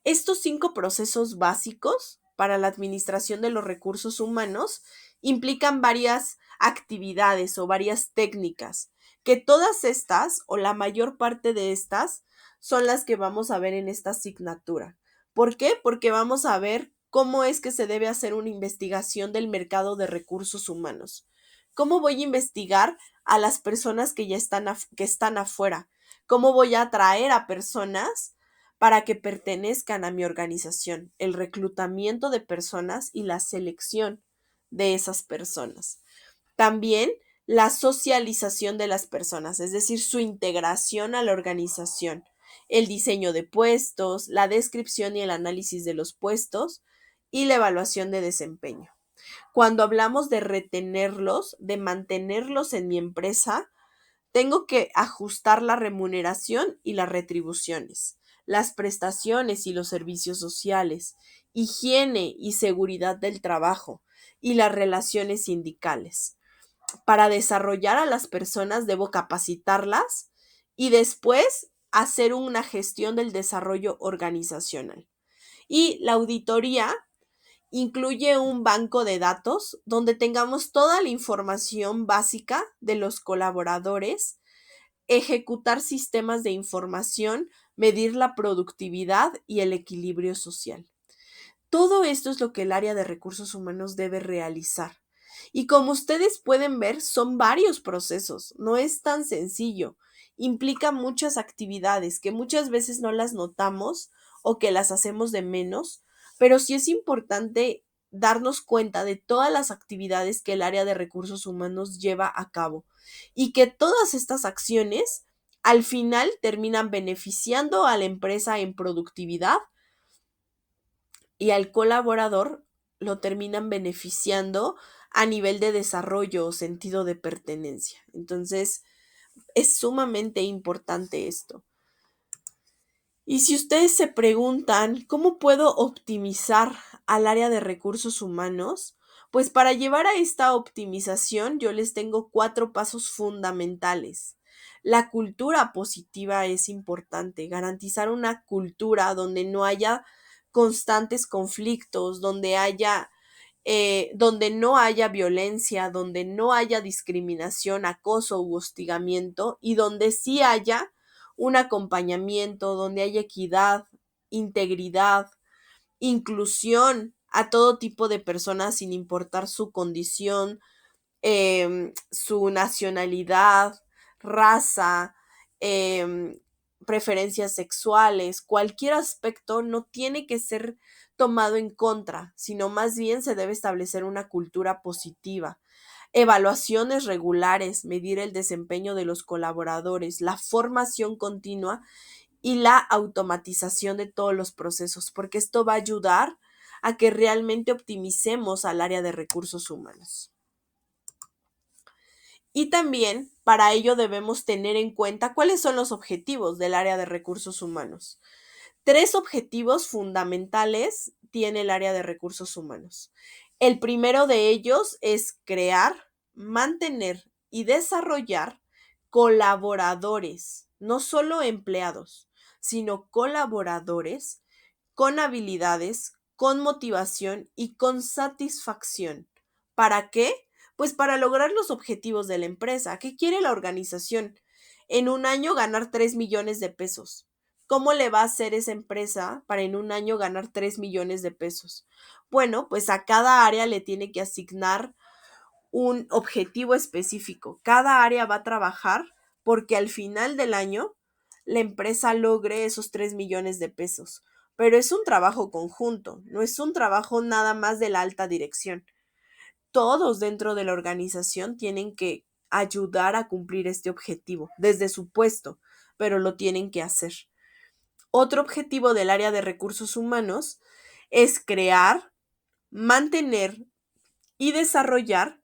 Estos 5 procesos básicos para la administración de los recursos humanos implican varias actividades o varias técnicas, que todas estas o la mayor parte de estas son las que vamos a ver en esta asignatura. ¿Por qué? Porque vamos a ver cómo es que se debe hacer una investigación del mercado de recursos humanos. ¿Cómo voy a investigar a las personas que ya están afuera? ¿Cómo voy a atraer a personas para que pertenezcan a mi organización? El reclutamiento de personas y la selección de esas personas. También la socialización de las personas, es decir, su integración a la organización, el diseño de puestos, la descripción y el análisis de los puestos y la evaluación de desempeño. Cuando hablamos de retenerlos, de mantenerlos en mi empresa, tengo que ajustar la remuneración y las retribuciones, las prestaciones y los servicios sociales, higiene y seguridad del trabajo y las relaciones sindicales. Para desarrollar a las personas debo capacitarlas y después hacer una gestión del desarrollo organizacional. Y la auditoría incluye un banco de datos donde tengamos toda la información básica de los colaboradores, ejecutar sistemas de información, medir la productividad y el equilibrio social. Todo esto es lo que el área de recursos humanos debe realizar. Y como ustedes pueden ver, son varios procesos, no es tan sencillo. Implica muchas actividades que muchas veces no las notamos o que las hacemos de menos, pero sí es importante darnos cuenta de todas las actividades que el área de recursos humanos lleva a cabo y que todas estas acciones al final terminan beneficiando a la empresa en productividad y al colaborador lo terminan beneficiando a nivel de desarrollo o sentido de pertenencia. Entonces, es sumamente importante esto. Y si ustedes se preguntan, ¿cómo puedo optimizar al área de recursos humanos? Pues para llevar a esta optimización yo les tengo 4 pasos fundamentales. La cultura positiva es importante, garantizar una cultura donde no haya constantes conflictos, donde no haya violencia, donde no haya discriminación, acoso u hostigamiento y donde sí haya un acompañamiento, donde haya equidad, integridad, inclusión a todo tipo de personas sin importar su condición, su nacionalidad, raza, em, preferencias sexuales, cualquier aspecto no tiene que ser tomado en contra, sino más bien se debe establecer una cultura positiva. Evaluaciones regulares, medir el desempeño de los colaboradores, la formación continua y la automatización de todos los procesos, porque esto va a ayudar a que realmente optimicemos al área de recursos humanos. Y también para ello debemos tener en cuenta cuáles son los objetivos del área de recursos humanos. 3 objetivos fundamentales tiene el área de recursos humanos. El primero de ellos es crear, mantener y desarrollar colaboradores, no solo empleados, sino colaboradores con habilidades, con motivación y con satisfacción. ¿Para qué? Pues para lograr los objetivos de la empresa. ¿Qué quiere la organización? En un año ganar 3 millones de pesos. ¿Cómo le va a hacer esa empresa para en un año ganar 3 millones de pesos? Bueno, pues a cada área le tiene que asignar un objetivo específico. Cada área va a trabajar porque al final del año la empresa logre esos 3 millones de pesos. Pero es un trabajo conjunto, no es un trabajo nada más de la alta dirección. Todos dentro de la organización tienen que ayudar a cumplir este objetivo desde su puesto, pero lo tienen que hacer. Otro objetivo del área de recursos humanos es crear, mantener y desarrollar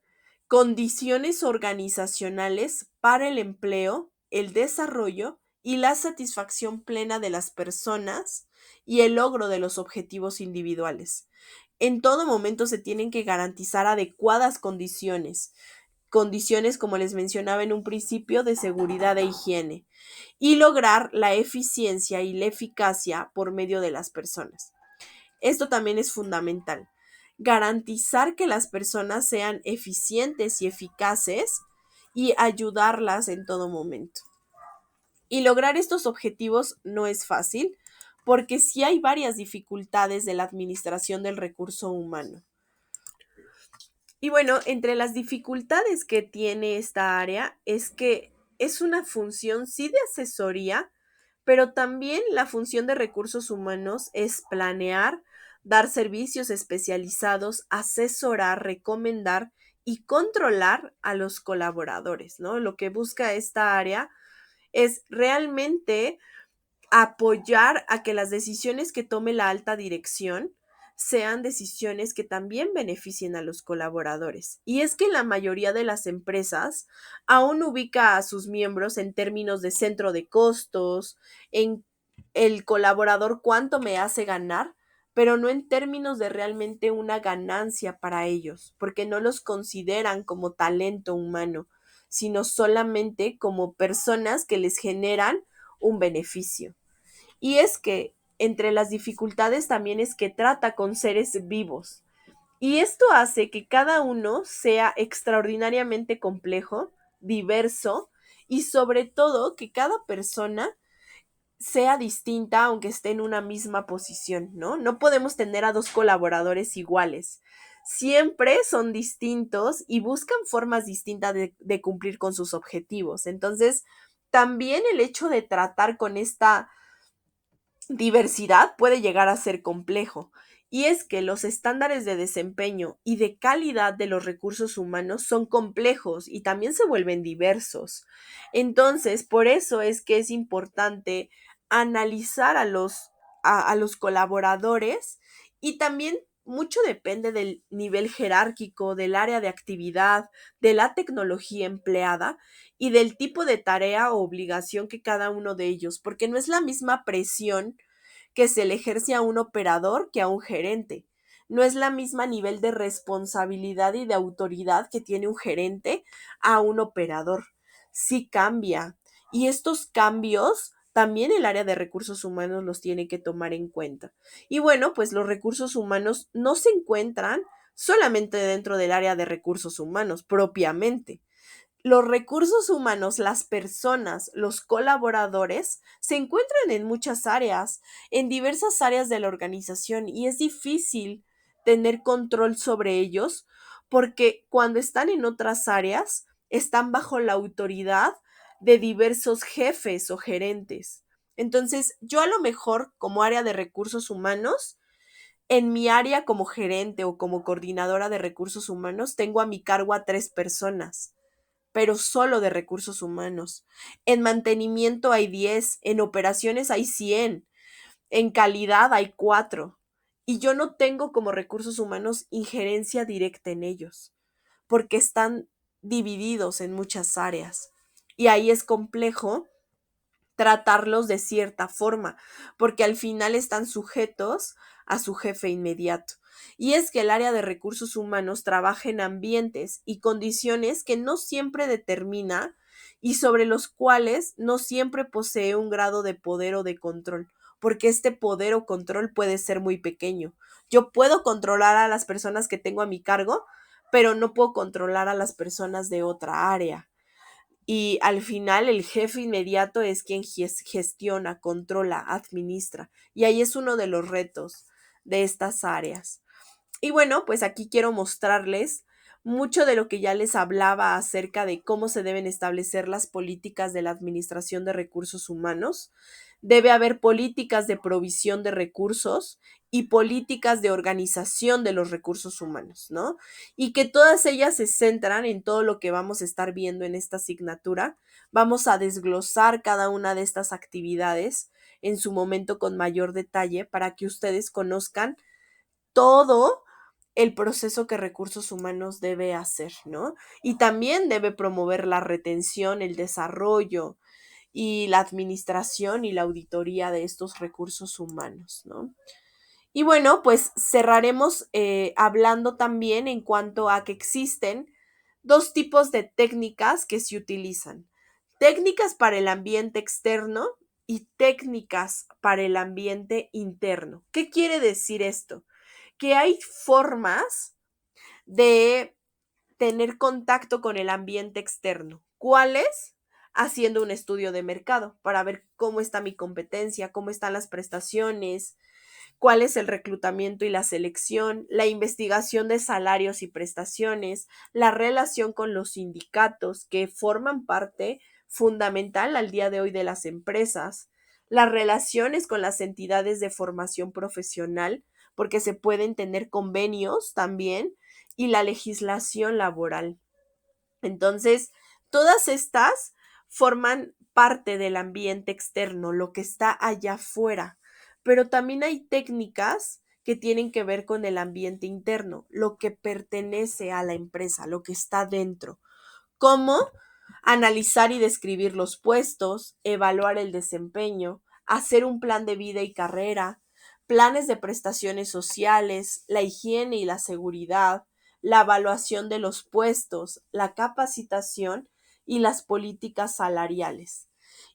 condiciones organizacionales para el empleo, el desarrollo y la satisfacción plena de las personas y el logro de los objetivos individuales. En todo momento se tienen que garantizar adecuadas condiciones como les mencionaba en un principio de seguridad e higiene y lograr la eficiencia y la eficacia por medio de las personas. Esto también es fundamental. Garantizar que las personas sean eficientes y eficaces y ayudarlas en todo momento. Y lograr estos objetivos no es fácil porque sí hay varias dificultades de la administración del recurso humano. Y bueno, entre las dificultades que tiene esta área es que es una función sí de asesoría, pero también la función de recursos humanos es planear, dar servicios especializados, asesorar, recomendar y controlar a los colaboradores, ¿no? Lo que busca esta área es realmente apoyar a que las decisiones que tome la alta dirección sean decisiones que también beneficien a los colaboradores. Y es que la mayoría de las empresas aún ubica a sus miembros en términos de centro de costos, en el colaborador cuánto me hace ganar, pero no en términos de realmente una ganancia para ellos, porque no los consideran como talento humano, sino solamente como personas que les generan un beneficio. Y es que entre las dificultades también es que trata con seres vivos. Y esto hace que cada uno sea extraordinariamente complejo, diverso y sobre todo que cada persona sea distinta aunque esté en una misma posición, ¿no? No podemos tener a dos colaboradores iguales. Siempre son distintos y buscan formas distintas de cumplir con sus objetivos. Entonces, también el hecho de tratar con esta diversidad puede llegar a ser complejo, y es que los estándares de desempeño y de calidad de los recursos humanos son complejos y también se vuelven diversos. Entonces, por eso es que es importante analizar a los colaboradores, y también mucho depende del nivel jerárquico, del área de actividad, de la tecnología empleada y del tipo de tarea o obligación que cada uno de ellos, porque no es la misma presión que se le ejerce a un operador que a un gerente. No es la misma nivel de responsabilidad y de autoridad que tiene un gerente a un operador. Sí cambia. Y estos cambios también el área de recursos humanos los tiene que tomar en cuenta. Y bueno, pues los recursos humanos no se encuentran solamente dentro del área de recursos humanos propiamente. Los recursos humanos, las personas, los colaboradores, se encuentran en muchas áreas, en diversas áreas de la organización, y es difícil tener control sobre ellos porque cuando están en otras áreas están bajo la autoridad de diversos jefes o gerentes. Entonces, yo a lo mejor como área de recursos humanos, en mi área como gerente o como coordinadora de recursos humanos, tengo a mi cargo a 3 personas, pero solo de recursos humanos. En mantenimiento hay 10, en operaciones hay 100, en calidad hay 4. Y yo no tengo como recursos humanos injerencia directa en ellos, porque están divididos en muchas áreas. Y ahí es complejo tratarlos de cierta forma, porque al final están sujetos a su jefe inmediato. Y es que el área de recursos humanos trabaja en ambientes y condiciones que no siempre determina y sobre los cuales no siempre posee un grado de poder o de control, porque este poder o control puede ser muy pequeño. Yo puedo controlar a las personas que tengo a mi cargo, pero no puedo controlar a las personas de otra área. Y al final el jefe inmediato es quien gestiona, controla, administra. Y ahí es uno de los retos de estas áreas. Y bueno, pues aquí quiero mostrarles mucho de lo que ya les hablaba acerca de cómo se deben establecer las políticas de la administración de recursos humanos. Debe haber políticas de provisión de recursos y políticas de organización de los recursos humanos, ¿no? Y que todas ellas se centran en todo lo que vamos a estar viendo en esta asignatura. Vamos a desglosar cada una de estas actividades en su momento con mayor detalle para que ustedes conozcan todo el proceso que recursos humanos debe hacer, ¿no? Y también debe promover la retención, el desarrollo y la administración y la auditoría de estos recursos humanos, ¿no? Y bueno, pues cerraremos hablando también en cuanto a que existen 2 tipos de técnicas que se utilizan. Técnicas para el ambiente externo y técnicas para el ambiente interno. ¿Qué quiere decir esto? Que hay formas de tener contacto con el ambiente externo. ¿Cuáles? haciendo un estudio de mercado para ver cómo está mi competencia, cómo están las prestaciones, cuál es el reclutamiento y la selección, la investigación de salarios y prestaciones, la relación con los sindicatos que forman parte fundamental al día de hoy de las empresas, las relaciones con las entidades de formación profesional, porque se pueden tener convenios también, y la legislación laboral. Entonces, todas estas forman parte del ambiente externo, lo que está allá afuera, pero también hay técnicas que tienen que ver con el ambiente interno, lo que pertenece a la empresa, lo que está dentro. ¿Cómo? Analizar y describir los puestos, evaluar el desempeño, hacer un plan de vida y carrera, planes de prestaciones sociales, la higiene y la seguridad, la evaluación de los puestos, la capacitación y las políticas salariales.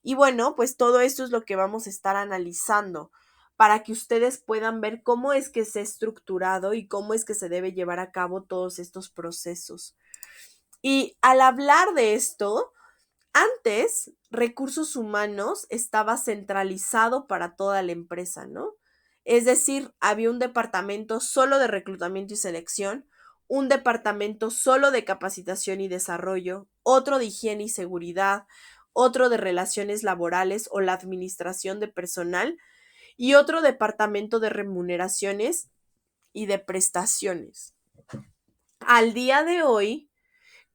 Y bueno, pues todo esto es lo que vamos a estar analizando para que ustedes puedan ver cómo es que se ha estructurado y cómo es que se debe llevar a cabo todos estos procesos. Y al hablar de esto, antes recursos humanos estaba centralizado para toda la empresa, ¿no? Es decir, había un departamento solo de reclutamiento y selección, un departamento solo de capacitación y desarrollo, otro de higiene y seguridad, otro de relaciones laborales o la administración de personal y otro departamento de remuneraciones y de prestaciones. Al día de hoy,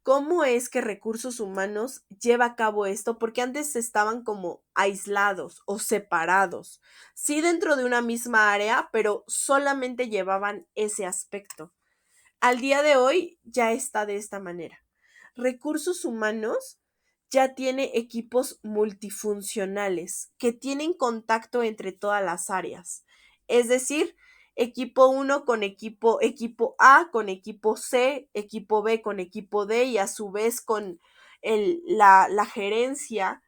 ¿cómo es que recursos humanos lleva a cabo esto? Porque antes estaban como aislados o separados, sí dentro de una misma área, pero solamente llevaban ese aspecto. Al día de hoy ya está de esta manera. Recursos humanos ya tiene equipos multifuncionales que tienen contacto entre todas las áreas. Es decir, equipo 1 con equipo A con equipo C, equipo B con equipo D y a su vez con la gerencia.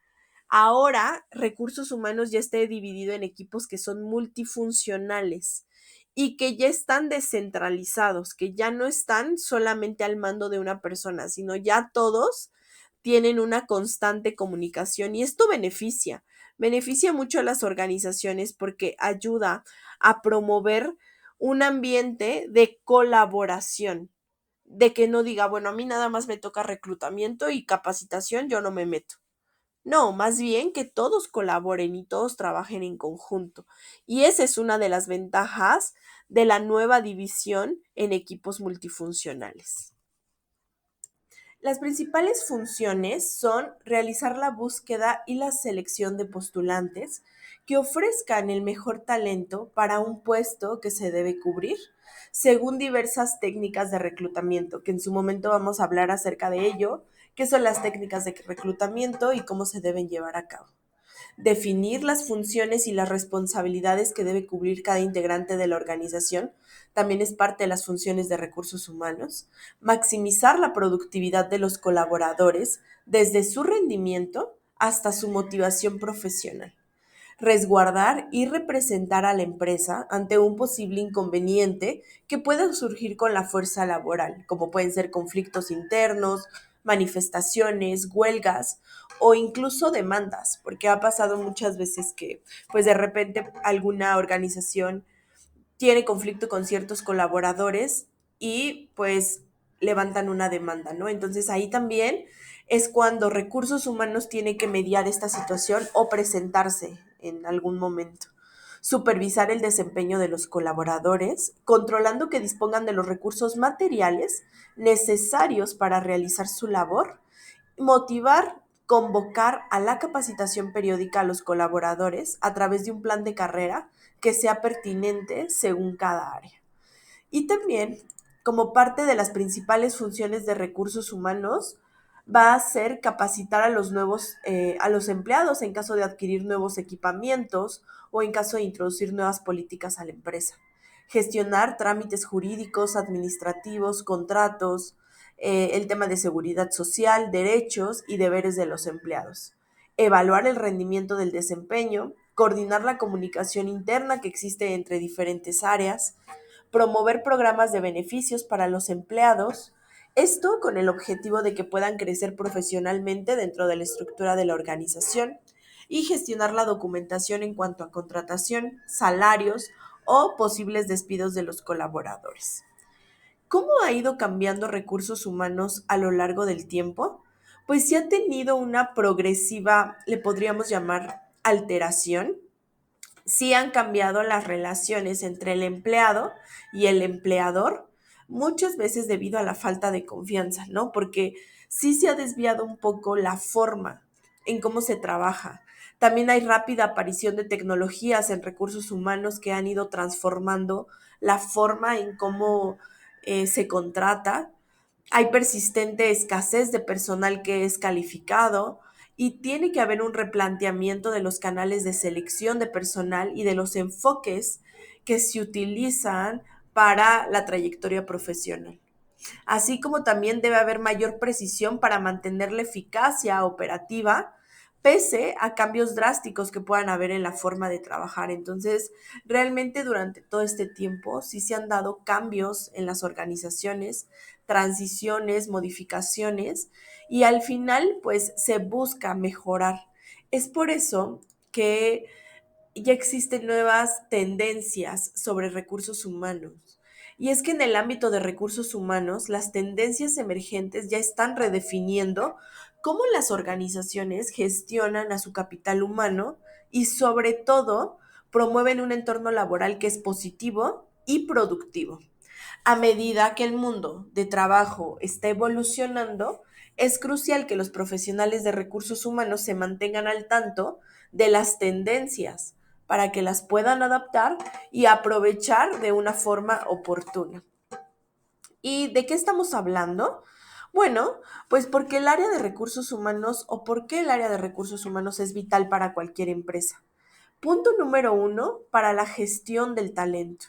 Ahora, recursos humanos ya está dividido en equipos que son multifuncionales y que ya están descentralizados, que ya no están solamente al mando de una persona, sino ya todos tienen una constante comunicación y esto beneficia mucho a las organizaciones porque ayuda a promover un ambiente de colaboración, de que no diga, bueno, a mí nada más me toca reclutamiento y capacitación, yo no me meto. No, más bien que todos colaboren y todos trabajen en conjunto. Y esa es una de las ventajas de la nueva división en equipos multifuncionales. Las principales funciones son realizar la búsqueda y la selección de postulantes que ofrezcan el mejor talento para un puesto que se debe cubrir, según diversas técnicas de reclutamiento, que en su momento vamos a hablar acerca de ello, qué son las técnicas de reclutamiento y cómo se deben llevar a cabo. Definir las funciones y las responsabilidades que debe cubrir cada integrante de la organización también es parte de las funciones de recursos humanos. Maximizar la productividad de los colaboradores desde su rendimiento hasta su motivación profesional. Resguardar y representar a la empresa ante un posible inconveniente que pueda surgir con la fuerza laboral, como pueden ser conflictos internos, manifestaciones, huelgas o incluso demandas, porque ha pasado muchas veces que pues de repente alguna organización tiene conflicto con ciertos colaboradores y pues levantan una demanda, ¿no? Entonces ahí también es cuando recursos humanos tiene que mediar esta situación o presentarse en algún momento. Supervisar el desempeño de los colaboradores, controlando que dispongan de los recursos materiales necesarios para realizar su labor. Motivar, convocar a la capacitación periódica a los colaboradores a través de un plan de carrera que sea pertinente según cada área. Y también, como parte de las principales funciones de recursos humanos, va a ser capacitar a los empleados en caso de adquirir nuevos equipamientos o en caso de introducir nuevas políticas a la empresa. Gestionar trámites jurídicos, administrativos, contratos, el tema de seguridad social, derechos y deberes de los empleados. Evaluar el rendimiento del desempeño, coordinar la comunicación interna que existe entre diferentes áreas, promover programas de beneficios para los empleados Esto con el objetivo de que puedan crecer profesionalmente dentro de la estructura de la organización y gestionar la documentación en cuanto a contratación, salarios o posibles despidos de los colaboradores. ¿Cómo ha ido cambiando recursos humanos a lo largo del tiempo? Pues sí ha tenido una progresiva, le podríamos llamar alteración. Sí han cambiado las relaciones entre el empleado y el empleador, muchas veces debido a la falta de confianza, ¿no? Porque sí se ha desviado un poco la forma en cómo se trabaja. También hay rápida aparición de tecnologías en recursos humanos que han ido transformando la forma en cómo se contrata. Hay persistente escasez de personal que es calificado y tiene que haber un replanteamiento de los canales de selección de personal y de los enfoques que se utilizan para la trayectoria profesional. Así como también debe haber mayor precisión para mantener la eficacia operativa, pese a cambios drásticos que puedan haber en la forma de trabajar. Entonces, realmente durante todo este tiempo sí se han dado cambios en las organizaciones, transiciones, modificaciones, y al final, pues, se busca mejorar. Es por eso que ya existen nuevas tendencias sobre recursos humanos. Y es que en el ámbito de recursos humanos, las tendencias emergentes ya están redefiniendo cómo las organizaciones gestionan a su capital humano y sobre todo promueven un entorno laboral que es positivo y productivo. A medida que el mundo de trabajo está evolucionando, es crucial que los profesionales de recursos humanos se mantengan al tanto de las tendencias para que las puedan adaptar y aprovechar de una forma oportuna. ¿Y de qué estamos hablando? Bueno, pues porque el área de recursos humanos o por qué el área de recursos humanos es vital para cualquier empresa. Punto número uno, para la gestión del talento.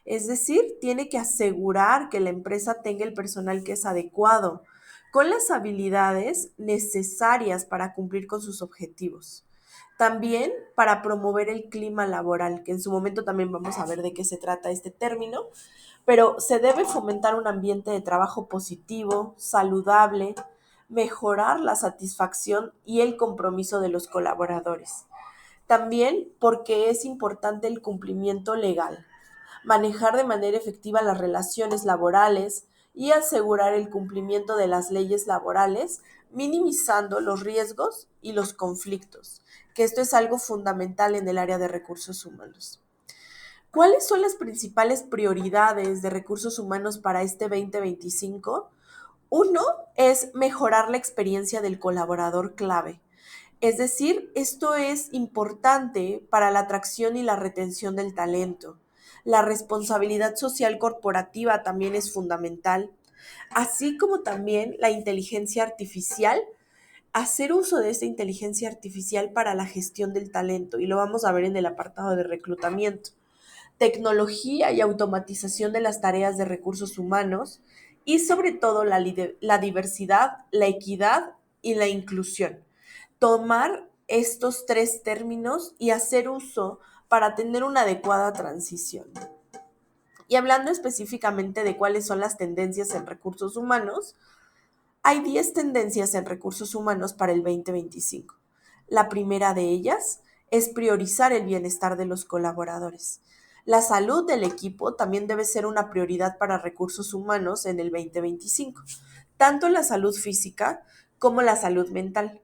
Es decir, tiene que asegurar que la empresa tenga el personal que es adecuado, con las habilidades necesarias para cumplir con sus objetivos. También para promover el clima laboral, que en su momento también vamos a ver de qué se trata este término, pero se debe fomentar un ambiente de trabajo positivo, saludable, mejorar la satisfacción y el compromiso de los colaboradores. También porque es importante el cumplimiento legal, manejar de manera efectiva las relaciones laborales y asegurar el cumplimiento de las leyes laborales, minimizando los riesgos y los conflictos, que esto es algo fundamental en el área de recursos humanos. ¿Cuáles son las principales prioridades de recursos humanos para este 2025? Uno es mejorar la experiencia del colaborador clave. Es decir, esto es importante para la atracción y la retención del talento. La responsabilidad social corporativa también es fundamental, así como también la inteligencia artificial, hacer uso de esta inteligencia artificial para la gestión del talento, y lo vamos a ver en el apartado de reclutamiento. Tecnología y automatización de las tareas de recursos humanos y sobre todo la diversidad, la equidad y la inclusión. Tomar estos tres términos y hacer uso para tener una adecuada transición. Y hablando específicamente de cuáles son las tendencias en recursos humanos, hay 10 tendencias en recursos humanos para el 2025. La primera de ellas es priorizar el bienestar de los colaboradores. La salud del equipo también debe ser una prioridad para recursos humanos en el 2025, tanto la salud física como la salud mental.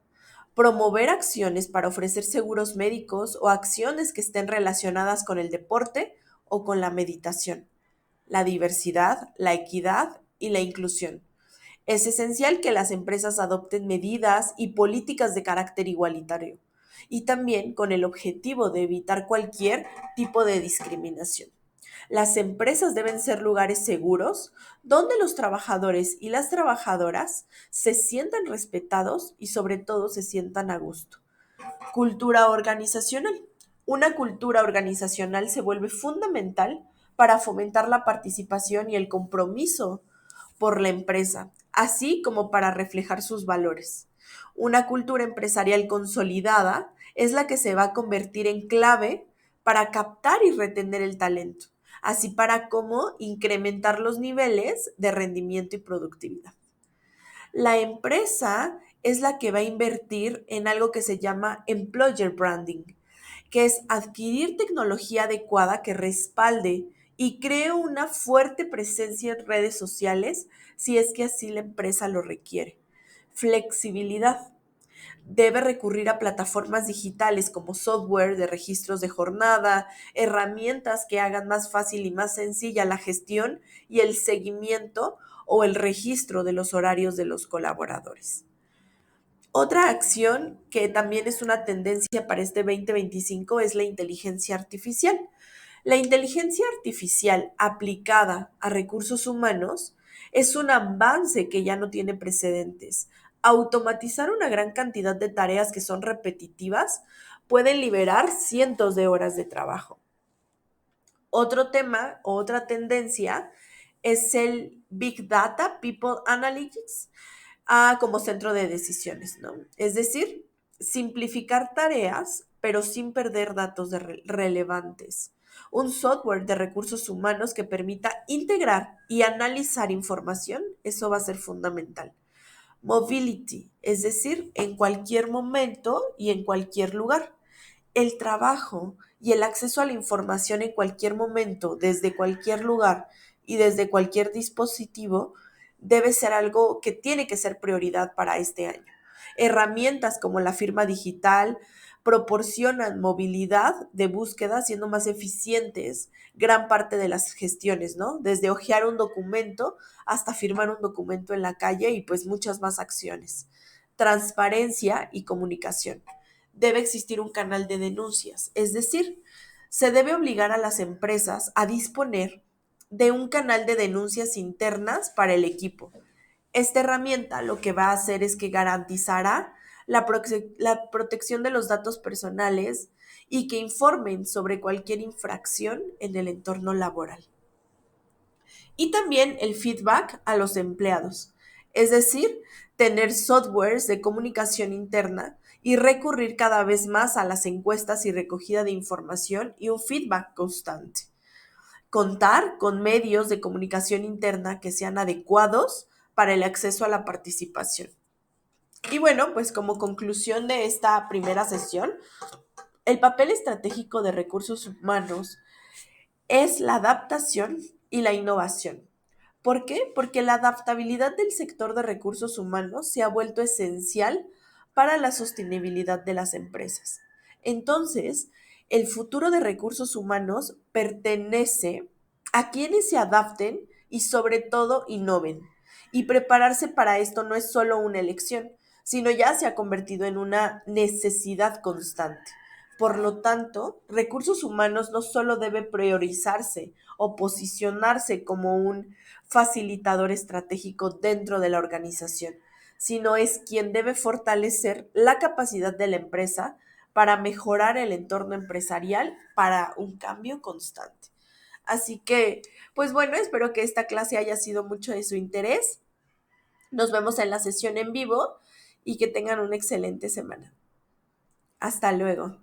Promover acciones para ofrecer seguros médicos o acciones que estén relacionadas con el deporte o con la meditación, la diversidad, la equidad y la inclusión. Es esencial que las empresas adopten medidas y políticas de carácter igualitario y también con el objetivo de evitar cualquier tipo de discriminación. Las empresas deben ser lugares seguros donde los trabajadores y las trabajadoras se sientan respetados y sobre todo se sientan a gusto. Cultura organizacional. Una cultura organizacional se vuelve fundamental para fomentar la participación y el compromiso por la empresa, así como para reflejar sus valores. Una cultura empresarial consolidada es la que se va a convertir en clave para captar y retener el talento, así para cómo incrementar los niveles de rendimiento y productividad. La empresa es la que va a invertir en algo que se llama employer branding, que es adquirir tecnología adecuada que respalde y cree una fuerte presencia en redes sociales si es que así la empresa lo requiere. Flexibilidad. Debe recurrir a plataformas digitales como software de registros de jornada, herramientas que hagan más fácil y más sencilla la gestión y el seguimiento o el registro de los horarios de los colaboradores. Otra acción que también es una tendencia para este 2025 es la inteligencia artificial. La inteligencia artificial aplicada a recursos humanos es un avance que ya no tiene precedentes. Automatizar una gran cantidad de tareas que son repetitivas puede liberar cientos de horas de trabajo. Otro tema o otra tendencia es el Big Data People Analytics como centro de decisiones, ¿no? Es decir, simplificar tareas, pero sin perder datos relevantes. Un software de recursos humanos que permita integrar y analizar información, eso va a ser fundamental. Mobility, es decir, en cualquier momento y en cualquier lugar. El trabajo y el acceso a la información en cualquier momento, desde cualquier lugar y desde cualquier dispositivo, debe ser algo que tiene que ser prioridad para este año. Herramientas como la firma digital proporcionan movilidad de búsqueda, siendo más eficientes gran parte de las gestiones, ¿no? Desde hojear un documento hasta firmar un documento en la calle y pues muchas más acciones. Transparencia y comunicación. Debe existir un canal de denuncias, es decir, se debe obligar a las empresas a disponer de un canal de denuncias internas para el equipo. Esta herramienta lo que va a hacer es que garantizará la protección de los datos personales y que informen sobre cualquier infracción en el entorno laboral. Y también el feedback a los empleados, es decir, tener softwares de comunicación interna y recurrir cada vez más a las encuestas y recogida de información y un feedback constante. Contar con medios de comunicación interna que sean adecuados para el acceso a la participación. Y bueno, pues como conclusión de esta primera sesión, el papel estratégico de recursos humanos es la adaptación y la innovación. ¿Por qué? Porque la adaptabilidad del sector de recursos humanos se ha vuelto esencial para la sostenibilidad de las empresas. Entonces, el futuro de recursos humanos pertenece a quienes se adapten y sobre todo innoven. Y prepararse para esto no es solo una elección, sino ya se ha convertido en una necesidad constante. Por lo tanto, recursos humanos no solo debe priorizarse o posicionarse como un facilitador estratégico dentro de la organización, sino es quien debe fortalecer la capacidad de la empresa para mejorar el entorno empresarial para un cambio constante. Así que, pues bueno, espero que esta clase haya sido mucho de su interés. Nos vemos en la sesión en vivo y que tengan una excelente semana. Hasta luego.